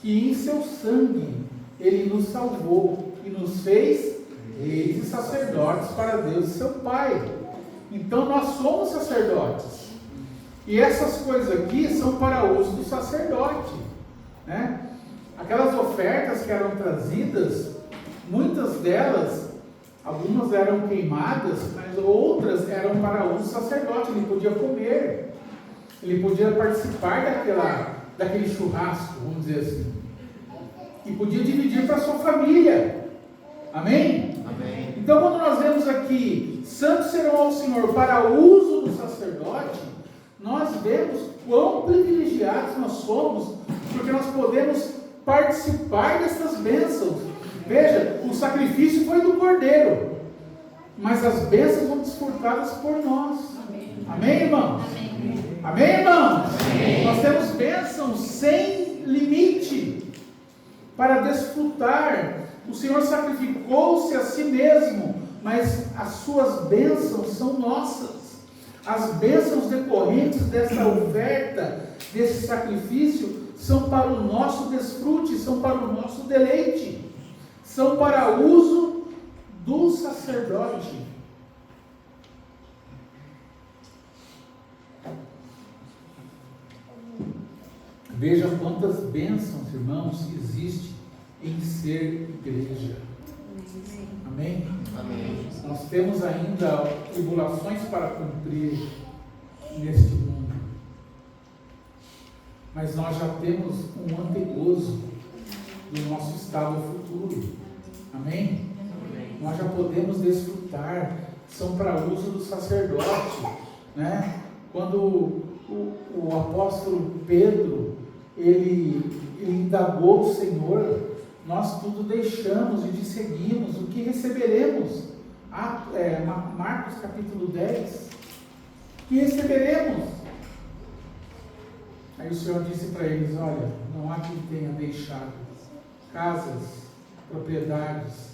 que em seu sangue Ele nos salvou e nos fez reis e sacerdotes para Deus e seu Pai. Então nós somos sacerdotes. E essas coisas aqui são para uso do sacerdote, né? Aquelas ofertas que eram trazidas, muitas delas, algumas eram queimadas, mas outras eram para uso do sacerdote. Ele podia comer, ele podia participar daquele churrasco, vamos dizer assim, e podia dividir para a sua família. Amém? Amém. Então, quando nós vemos aqui, santos serão ao Senhor para uso do sacerdote, nós vemos quão privilegiados nós somos, porque nós podemos participar dessas bênçãos. Veja, o sacrifício foi do Cordeiro, mas as bênçãos são desfrutadas por nós. Amém, irmãos? Amém, irmãos? Amém. Nós temos bênçãos sem limite para desfrutar. O Senhor sacrificou-se a si mesmo, mas as suas bênçãos são nossas. As bênçãos decorrentes dessa oferta, desse sacrifício, são para o nosso desfrute, são para o nosso deleite, são para uso do sacerdote. Vejam quantas bênçãos, irmãos, existe em ser igreja. Amém? Amém. Nós temos ainda tribulações para cumprir neste mundo, mas nós já temos um antegozo do nosso estado futuro. Amém? Nós já podemos desfrutar, são para uso do sacerdote, né? Quando o apóstolo Pedro, ele indagou o Senhor, nós tudo deixamos e te seguimos, o que receberemos? Marcos capítulo 10, o que receberemos? Aí o Senhor disse para eles, olha, não há quem tenha deixado casas, propriedades,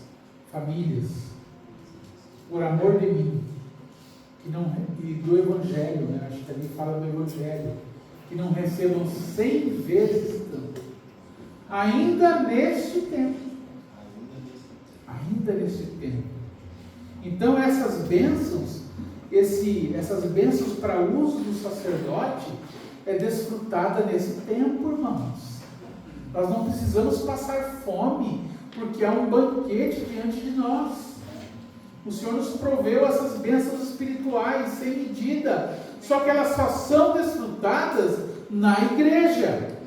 famílias, por amor de mim, e do Evangelho, né? Acho que ali fala do Evangelho, que não recebam 100 vezes tanto, ainda neste tempo. Então essas bênçãos para uso do sacerdote é desfrutada nesse tempo, irmãos. Nós não precisamos passar fome, porque há um banquete diante de nós. O Senhor nos proveu essas bênçãos espirituais sem medida, só que elas só são desfrutadas na igreja.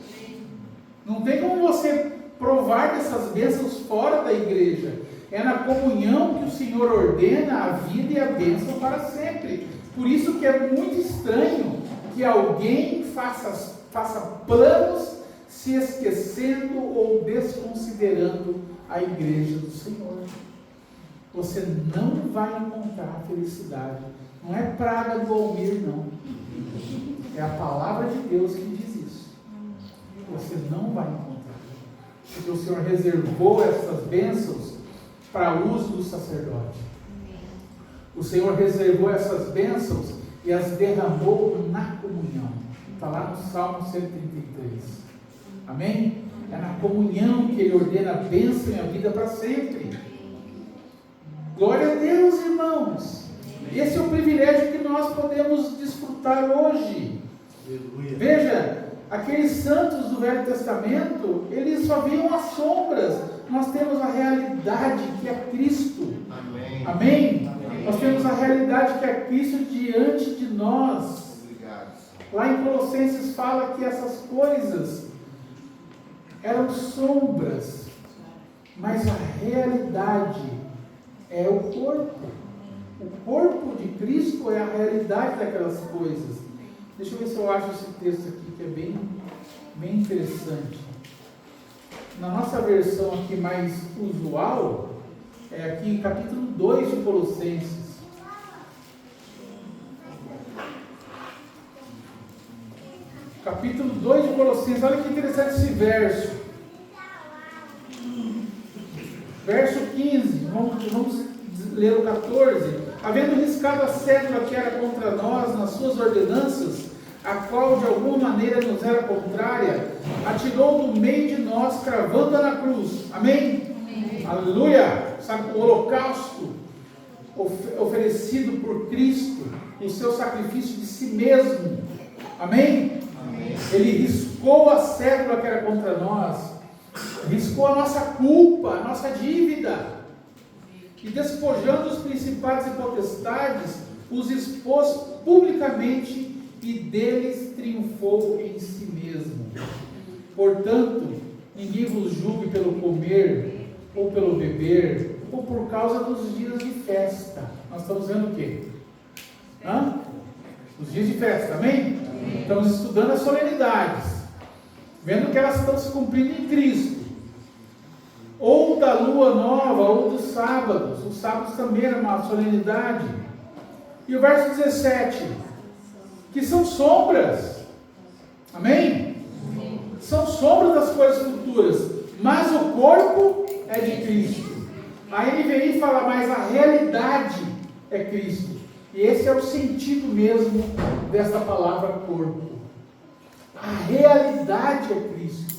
Não tem como você provar dessas bênçãos fora da igreja. É na comunhão que o Senhor ordena a vida e a bênção para sempre. Por isso que é muito estranho que alguém faça planos se esquecendo ou desconsiderando a igreja do Senhor. Você não vai encontrar felicidade. Não é praga do Almir, não. É a palavra de Deus que diz isso. Você não vai encontrar. Porque o Senhor reservou essas bênçãos para uso do sacerdote. O Senhor reservou essas bênçãos e as derramou na comunhão. Está lá no Salmo 133. Amém? É na comunhão que Ele ordena a bênção e a vida para sempre. Glória a Deus, irmãos. Esse é o privilégio que nós podemos desfrutar hoje. Aleluia. Veja, aqueles santos do Velho Testamento, eles só viam as sombras. Nós temos a realidade que é Cristo. Amém? Amém? Nós temos a realidade que é Cristo diante de nós. Obrigado. Lá em Colossenses fala que essas coisas eram sombras, mas a realidade é o corpo. O corpo de Cristo é a realidade daquelas coisas. Deixa eu ver se eu acho esse texto aqui que é bem interessante. Na nossa versão aqui mais usual, é aqui capítulo 2 de Colossenses. Capítulo 2 de Colossenses, olha que interessante esse verso. Verso 15, vamos ler o 14. Havendo riscado a cédula que era contra nós nas suas ordenanças, a qual de alguma maneira nos era contrária, atirou no meio de nós, cravando-a na cruz. Amém? Amém. Aleluia! Sabe, o holocausto oferecido por Cristo, o seu sacrifício de si mesmo. Amém? Amém. Ele riscou a cédula que era contra nós, riscou a nossa culpa, a nossa dívida, e despojando os principados e potestades, os expôs publicamente e deles triunfou em si mesmo. Portanto, ninguém vos julgue pelo comer, ou pelo beber, ou por causa dos dias de festa. Nós estamos vendo o quê? Os dias de festa, amém? Amém. Estamos estudando as solenidades, vendo que elas estão se cumprindo em Cristo. Ou da lua nova, ou dos sábados. Os sábados também era uma solenidade. E o verso 17, que são sombras. Amém? Amém. São sombras das coisas futuras, mas o corpo é de Cristo. A NVI fala, mas a realidade é Cristo. E esse é o sentido mesmo desta palavra corpo. A realidade é Cristo.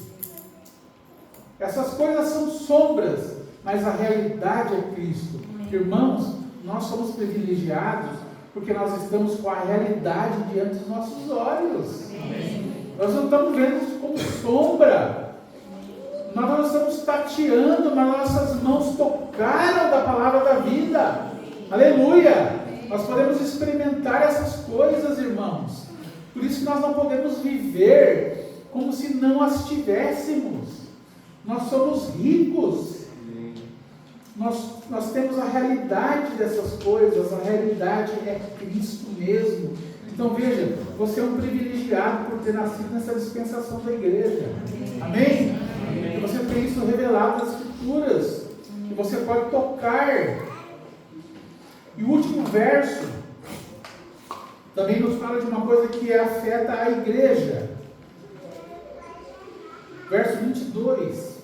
Essas coisas são sombras, mas a realidade é Cristo. Irmãos, nós somos privilegiados porque nós estamos com a realidade diante dos nossos olhos. Nós não estamos vendo isso como sombra. Nós não estamos tateando, mas nossas mãos tocaram da palavra da vida. Aleluia! Nós podemos experimentar essas coisas, irmãos. Por isso que nós não podemos viver como se não as tivéssemos. Nós somos ricos. Nós temos a realidade dessas coisas. A realidade é Cristo mesmo. Então veja, você é um privilegiado por ter nascido nessa dispensação da igreja. Amém? E você tem isso revelado nas Escrituras. E você pode tocar. E o último verso também nos fala de uma coisa que afeta a igreja. Verso 22.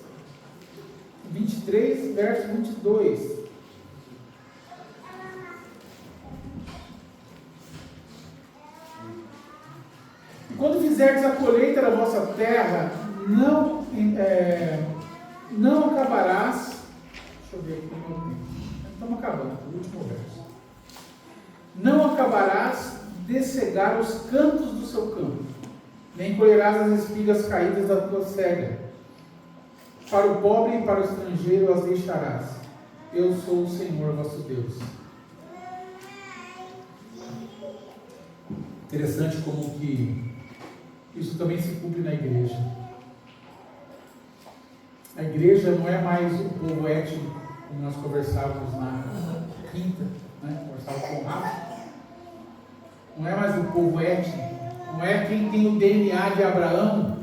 23, verso 22. E quando fizerdes a colheita da vossa terra, não acabarás. Deixa eu ver aqui o meu tempo. Estamos acabando, o último verso. Não acabarás de cegar os cantos do seu campo, nem colherás as espigas caídas da tua cega. Para o pobre e para o estrangeiro as deixarás. Eu sou o Senhor vosso Deus. Interessante como que isso também se cumpre na igreja. A igreja não é mais o povo étnico, como nós conversávamos na quinta, né? Conversávamos com o Rafa. Não é mais o povo étnico, não é quem tem o DNA de Abraão,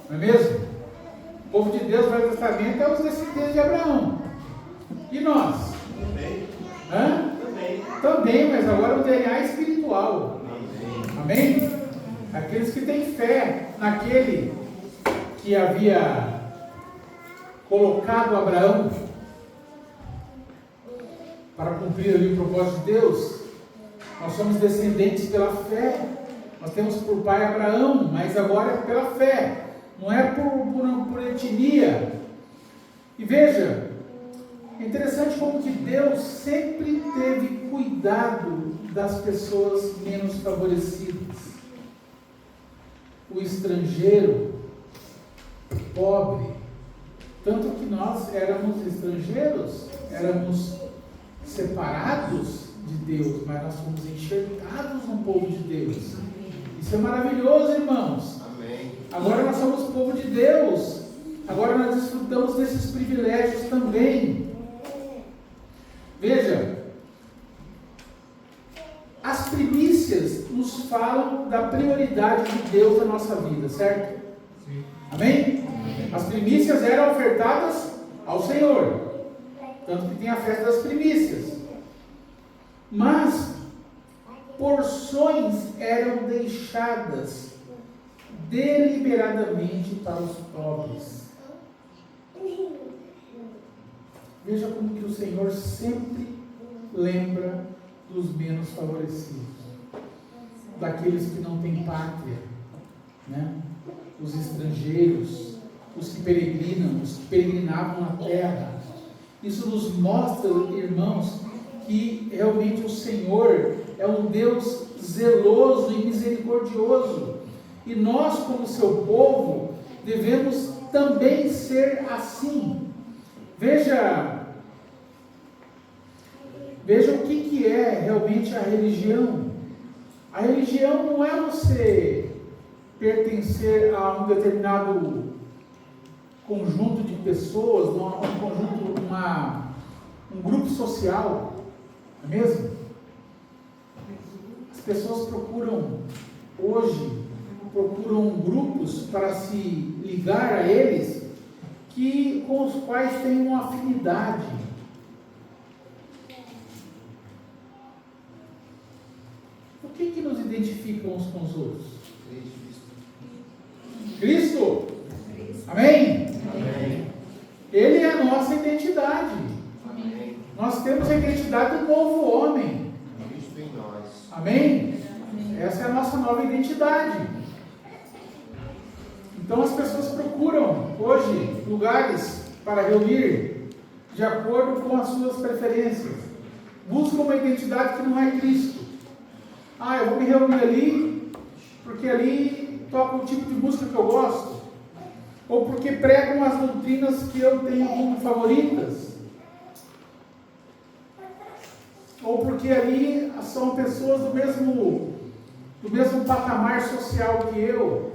não é mesmo? O povo de Deus no Velho Testamento é os descendentes de Abraão. E nós? Também. Hã? Também, mas agora o DNA é espiritual. Amém? Aqueles que têm fé naquele que havia colocado Abraão para cumprir ali o propósito de Deus. Nós somos descendentes pela fé. Nós temos por pai Abraão, mas agora é pela fé. Não é por etnia. E veja, é interessante como que Deus sempre teve cuidado das pessoas menos favorecidas. O estrangeiro, o pobre. Tanto que nós éramos estrangeiros, éramos separados de Deus, mas nós fomos enxergados no povo de Deus. Isso é maravilhoso, irmãos. Amém. Agora nós somos povo de Deus. Agora nós desfrutamos desses privilégios também. Veja, as primícias nos falam da prioridade de Deus na nossa vida, certo? Sim. Amém? As primícias eram ofertadas ao Senhor. Tanto que tem a festa das primícias. Mas porções eram deixadas deliberadamente para os pobres. Veja como que o Senhor sempre lembra dos menos favorecidos, daqueles que não têm pátria, né? Os estrangeiros, os que peregrinam, os que peregrinavam na terra. Isso nos mostra, irmãos, que realmente o Senhor é um Deus zeloso e misericordioso. E nós, como seu povo, devemos também ser assim. Veja o que é realmente a religião. A religião não é você pertencer a um determinado conjunto de pessoas, um grupo social, não é mesmo? As pessoas procuram grupos para se ligar a eles, com os quais têm uma afinidade. O que nos identifica uns com os outros? Cristo? Amém? Amém. Ele é a nossa identidade. Amém. Nós temos a identidade do novo homem. Cristo em nós. Amém? Essa é a nossa nova identidade. Então as pessoas procuram hoje lugares para reunir de acordo com as suas preferências. Buscam uma identidade que não é Cristo. Eu vou me reunir ali porque ali toca o tipo de música que eu gosto. Ou porque pregam as doutrinas que eu tenho como favoritas? Ou porque ali são pessoas do mesmo patamar social que eu?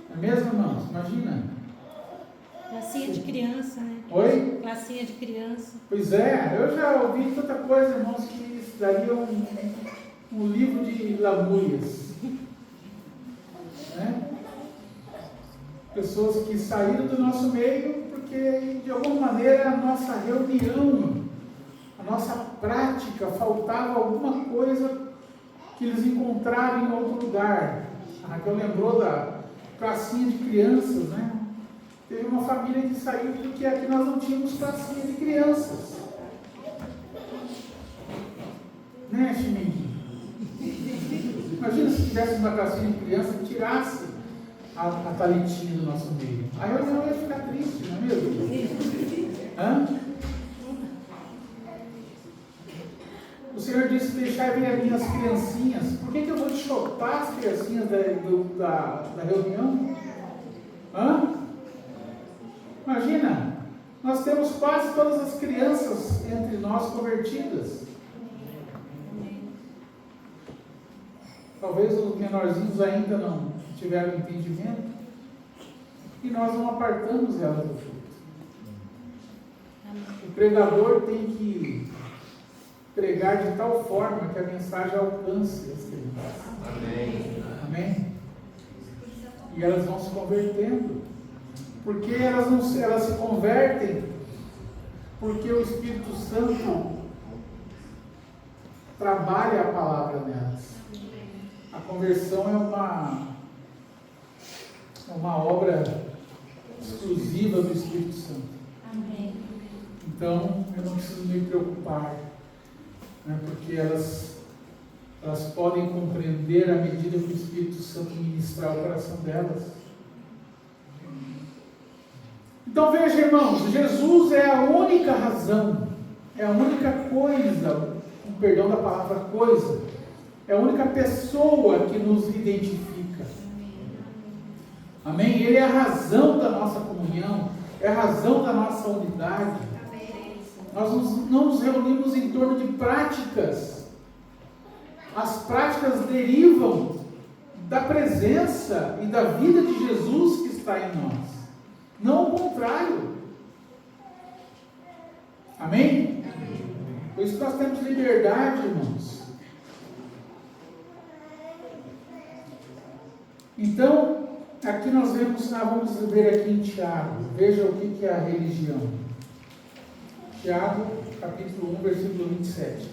Não é mesmo, irmãos? Imagina. Classinha de criança, né? Oi? Classinha de criança. Pois é, eu já ouvi tanta coisa, irmãos, que isso daí é um livro de lamúrias. Né? Pessoas que saíram do nosso meio porque, de alguma maneira, a nossa reunião, a nossa prática, faltava alguma coisa que eles encontraram em outro lugar. A Raquel lembrou da classinha de crianças, né? Teve uma família que saiu porque aqui nós não tínhamos classinha de crianças. Né, Chiminho? Imagina se tivesse uma classinha de criança que tirasse a Thalitinha do nosso meio. Aí eu não ia ficar triste, não é mesmo? Hã? O Senhor disse: deixai vir as minhas criancinhas. Por que eu vou enxotar as criancinhas da reunião? Hã? Imagina, nós temos quase todas as crianças entre nós convertidas. Talvez os menorzinhos ainda não tiveram entendimento. E nós não apartamos elas do fruto. O pregador tem que pregar de tal forma que a mensagem alcance as crianças. Amém. Amém? E elas vão se convertendo. Porque elas se convertem porque o Espírito Santo trabalha a palavra nelas. A conversão é uma obra exclusiva do Espírito Santo. Amém. Então, eu não preciso me preocupar, né, porque elas podem compreender à medida que o Espírito Santo ministrar o coração delas. Então veja, irmãos, Jesus é a única razão, é a única coisa, com perdão da palavra coisa, é a única pessoa que nos identifica. Amém? Ele é a razão da nossa comunhão, é a razão da nossa unidade. Nós não nos reunimos em torno de práticas. As práticas derivam da presença e da vida de Jesus que está em nós. Não o contrário. Amém? Por isso nós temos liberdade, irmãos. Então, aqui nós vamos ver aqui em Tiago. Veja o que é a religião. Tiago, capítulo 1, versículo 27.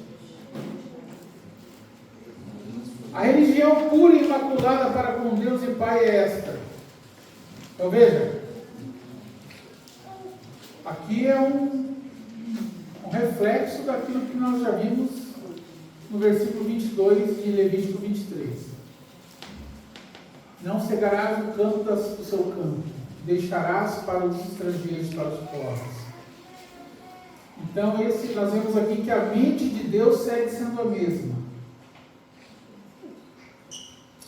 A religião pura e imaculada para com Deus e Pai é esta. Então veja. Aqui é um reflexo daquilo que nós já vimos no versículo 22 de Levítico 23. Não cegarás o campo do seu campo, deixarás para os estrangeiros, para os povos. Então, nós vemos aqui que a mente de Deus segue sendo a mesma.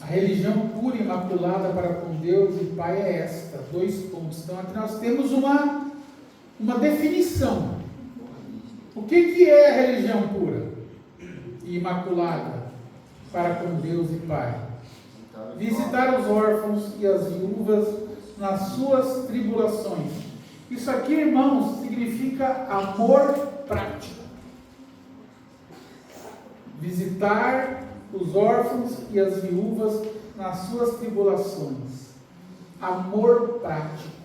A religião pura e imaculada para com Deus e Pai é esta. 2 pontos. Então, aqui nós temos uma definição. O que é a religião pura e imaculada para com Deus e Pai? Visitar os órfãos e as viúvas nas suas tribulações. Isso aqui, irmãos, significa amor prático. Visitar os órfãos e as viúvas nas suas tribulações. Amor prático.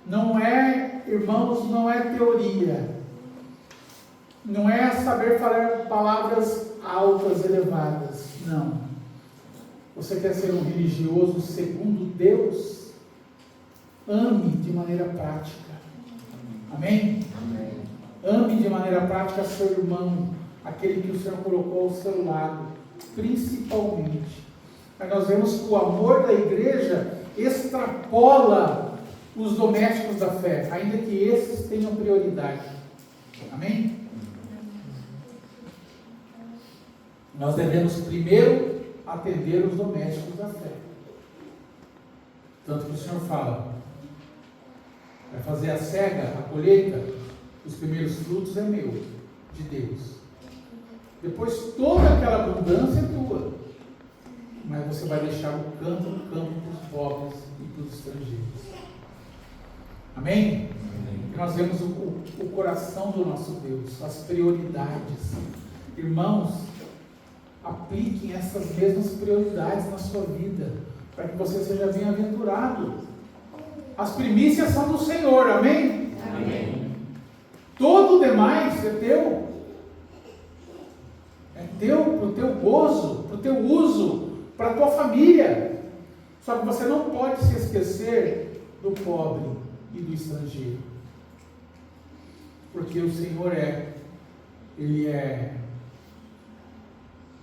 Não é, irmãos, não é teoria. Não é saber falar palavras altas, elevadas. Não. Você quer ser um religioso segundo Deus? Ame de maneira prática. Amém? Amém. Ame de maneira prática seu irmão, aquele que o Senhor colocou ao seu lado, principalmente. Aí nós vemos que o amor da igreja extrapola os domésticos da fé, ainda que esses tenham prioridade. Amém? Nós devemos primeiro atender os domésticos da fé. Tanto que o Senhor fala, vai fazer a cega, a colheita, os primeiros frutos é meu, de Deus. Depois toda aquela abundância é tua. Mas você vai deixar o campo para os pobres e para os estrangeiros. Amém? Que nós vemos o coração do nosso Deus, as prioridades. Irmãos, apliquem essas mesmas prioridades na sua vida, para que você seja bem-aventurado. As primícias são do Senhor, amém? Amém. Todo o demais é teu. É teu, para o teu gozo, para o teu uso, para a tua família. Só que você não pode se esquecer do pobre e do estrangeiro. Porque o Senhor Ele é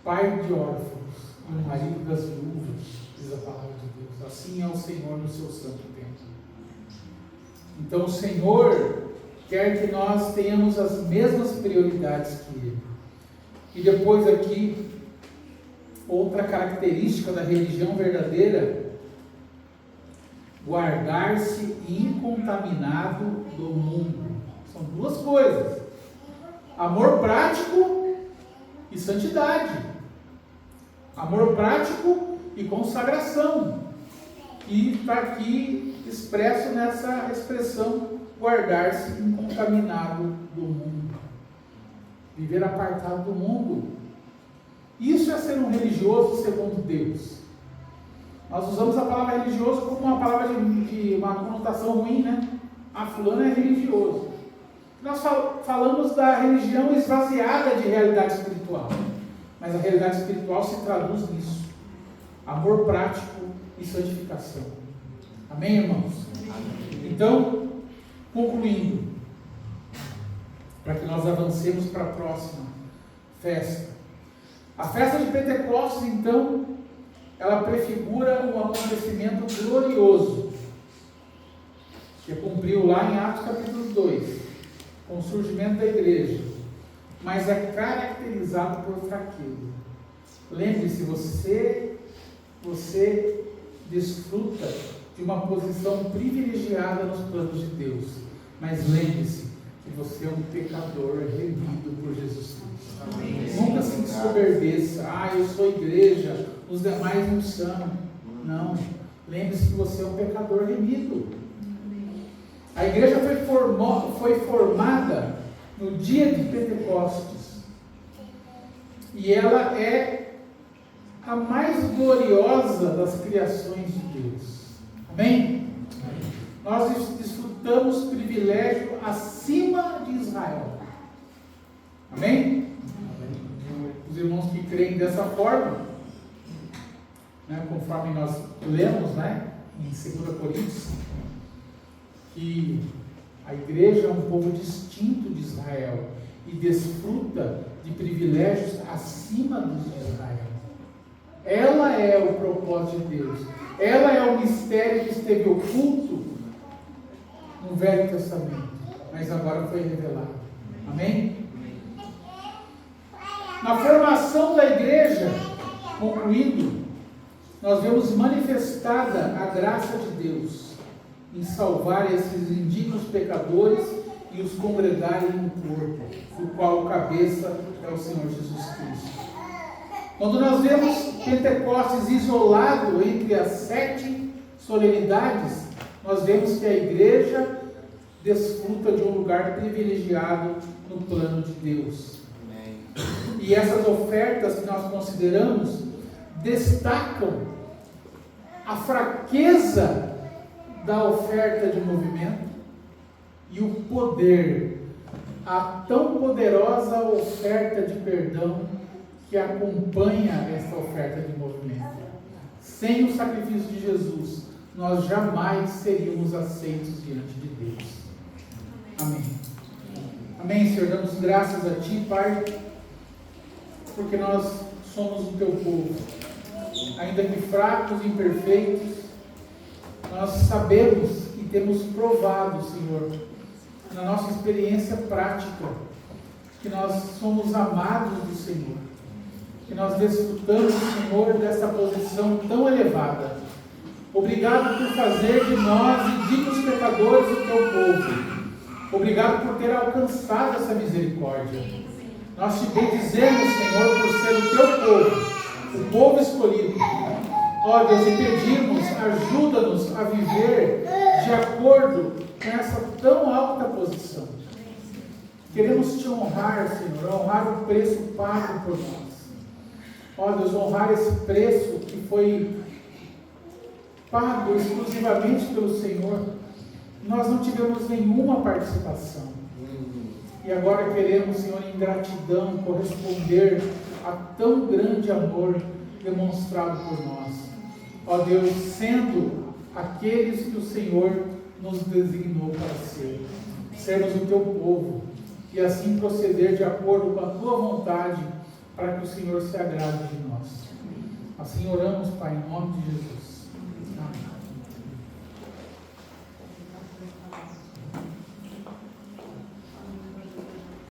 pai de órfãos e o marido das viúvas, diz a palavra de Deus. Assim é o Senhor no seu santo templo. Então o Senhor quer que nós tenhamos as mesmas prioridades que Ele. E depois aqui, outra característica da religião verdadeira: guardar-se incontaminado do mundo. São duas coisas: amor prático e santidade. Amor prático e consagração. E está aqui expresso nessa expressão: guardar-se incontaminado do mundo. Viver apartado do mundo. Isso é ser um religioso segundo Deus. Nós usamos a palavra religioso como uma palavra de uma conotação ruim, né? Ah, fulano é religioso. Nós falamos da religião esvaziada de realidade espiritual. Mas a realidade espiritual se traduz nisso: amor prático e santificação. Amém, irmãos? Amém. Então, concluindo, para que nós avancemos para a próxima festa. A festa de Pentecostes, então, ela prefigura um acontecimento glorioso, que cumpriu lá em Atos capítulo 2, com o surgimento da igreja, mas é caracterizado por fraqueza. Lembre-se, você desfruta de uma posição privilegiada nos planos de Deus, mas lembre-se que você é um pecador remido por Jesus Cristo. Amém. Nunca se ensoberbeça: eu sou igreja, os demais não são. Não, lembre-se que você é um pecador remido. A igreja foi formada no dia de Pentecostes, e ela é a mais gloriosa das criações de Deus. Amém? Nós desfrutamos privilégio acima de Israel. Amém? Os irmãos que creem dessa forma, né, conforme nós lemos, né, em 2 Coríntios, que a igreja é um povo distinto de Israel e desfruta de privilégios acima dos de Israel. Ela é o propósito de Deus. Ela é o mistério que esteve oculto no Velho Testamento, mas agora foi revelado. Amém? Na formação da igreja, concluindo, nós vemos manifestada a graça de Deus em salvar esses indignos pecadores e os congregarem no corpo, do qual o cabeça é o Senhor Jesus Cristo. Quando nós vemos Pentecostes isolado entre as 7 solenidades, nós vemos que a igreja desfruta de um lugar privilegiado no plano de Deus. Amém. E essas ofertas que nós consideramos destacam a fraqueza da oferta de movimento e o poder, a tão poderosa oferta de perdão que acompanha essa oferta de movimento. Sem o sacrifício de Jesus, nós jamais seríamos aceitos diante de Deus. Amém. Amém, Senhor. Damos graças a Ti, Pai, porque nós somos o Teu povo. Ainda que fracos e imperfeitos, nós sabemos e temos provado, Senhor, na nossa experiência prática, que nós somos amados do Senhor, que nós desfrutamos, Senhor, dessa posição tão elevada, Obrigado por fazer de nós indignos pecadores o teu povo. Obrigado por ter alcançado essa misericórdia. Nós te bendizemos, Senhor, por ser o teu povo, o povo escolhido. Ó Deus, e pedimos, ajuda-nos a viver de acordo com essa tão alta posição. Queremos te honrar, Senhor, honrar o preço pago por nós. Ó Deus, honrar esse preço que foi pago exclusivamente pelo Senhor. Nós não tivemos nenhuma participação. E agora queremos, Senhor, em gratidão, corresponder a tão grande amor demonstrado por nós. Ó Deus, sendo aqueles que o Senhor nos designou para ser. Sermos o teu povo. E assim proceder de acordo com a tua vontade, para que o Senhor se agrade de nós. Assim oramos, Pai, em nome de Jesus.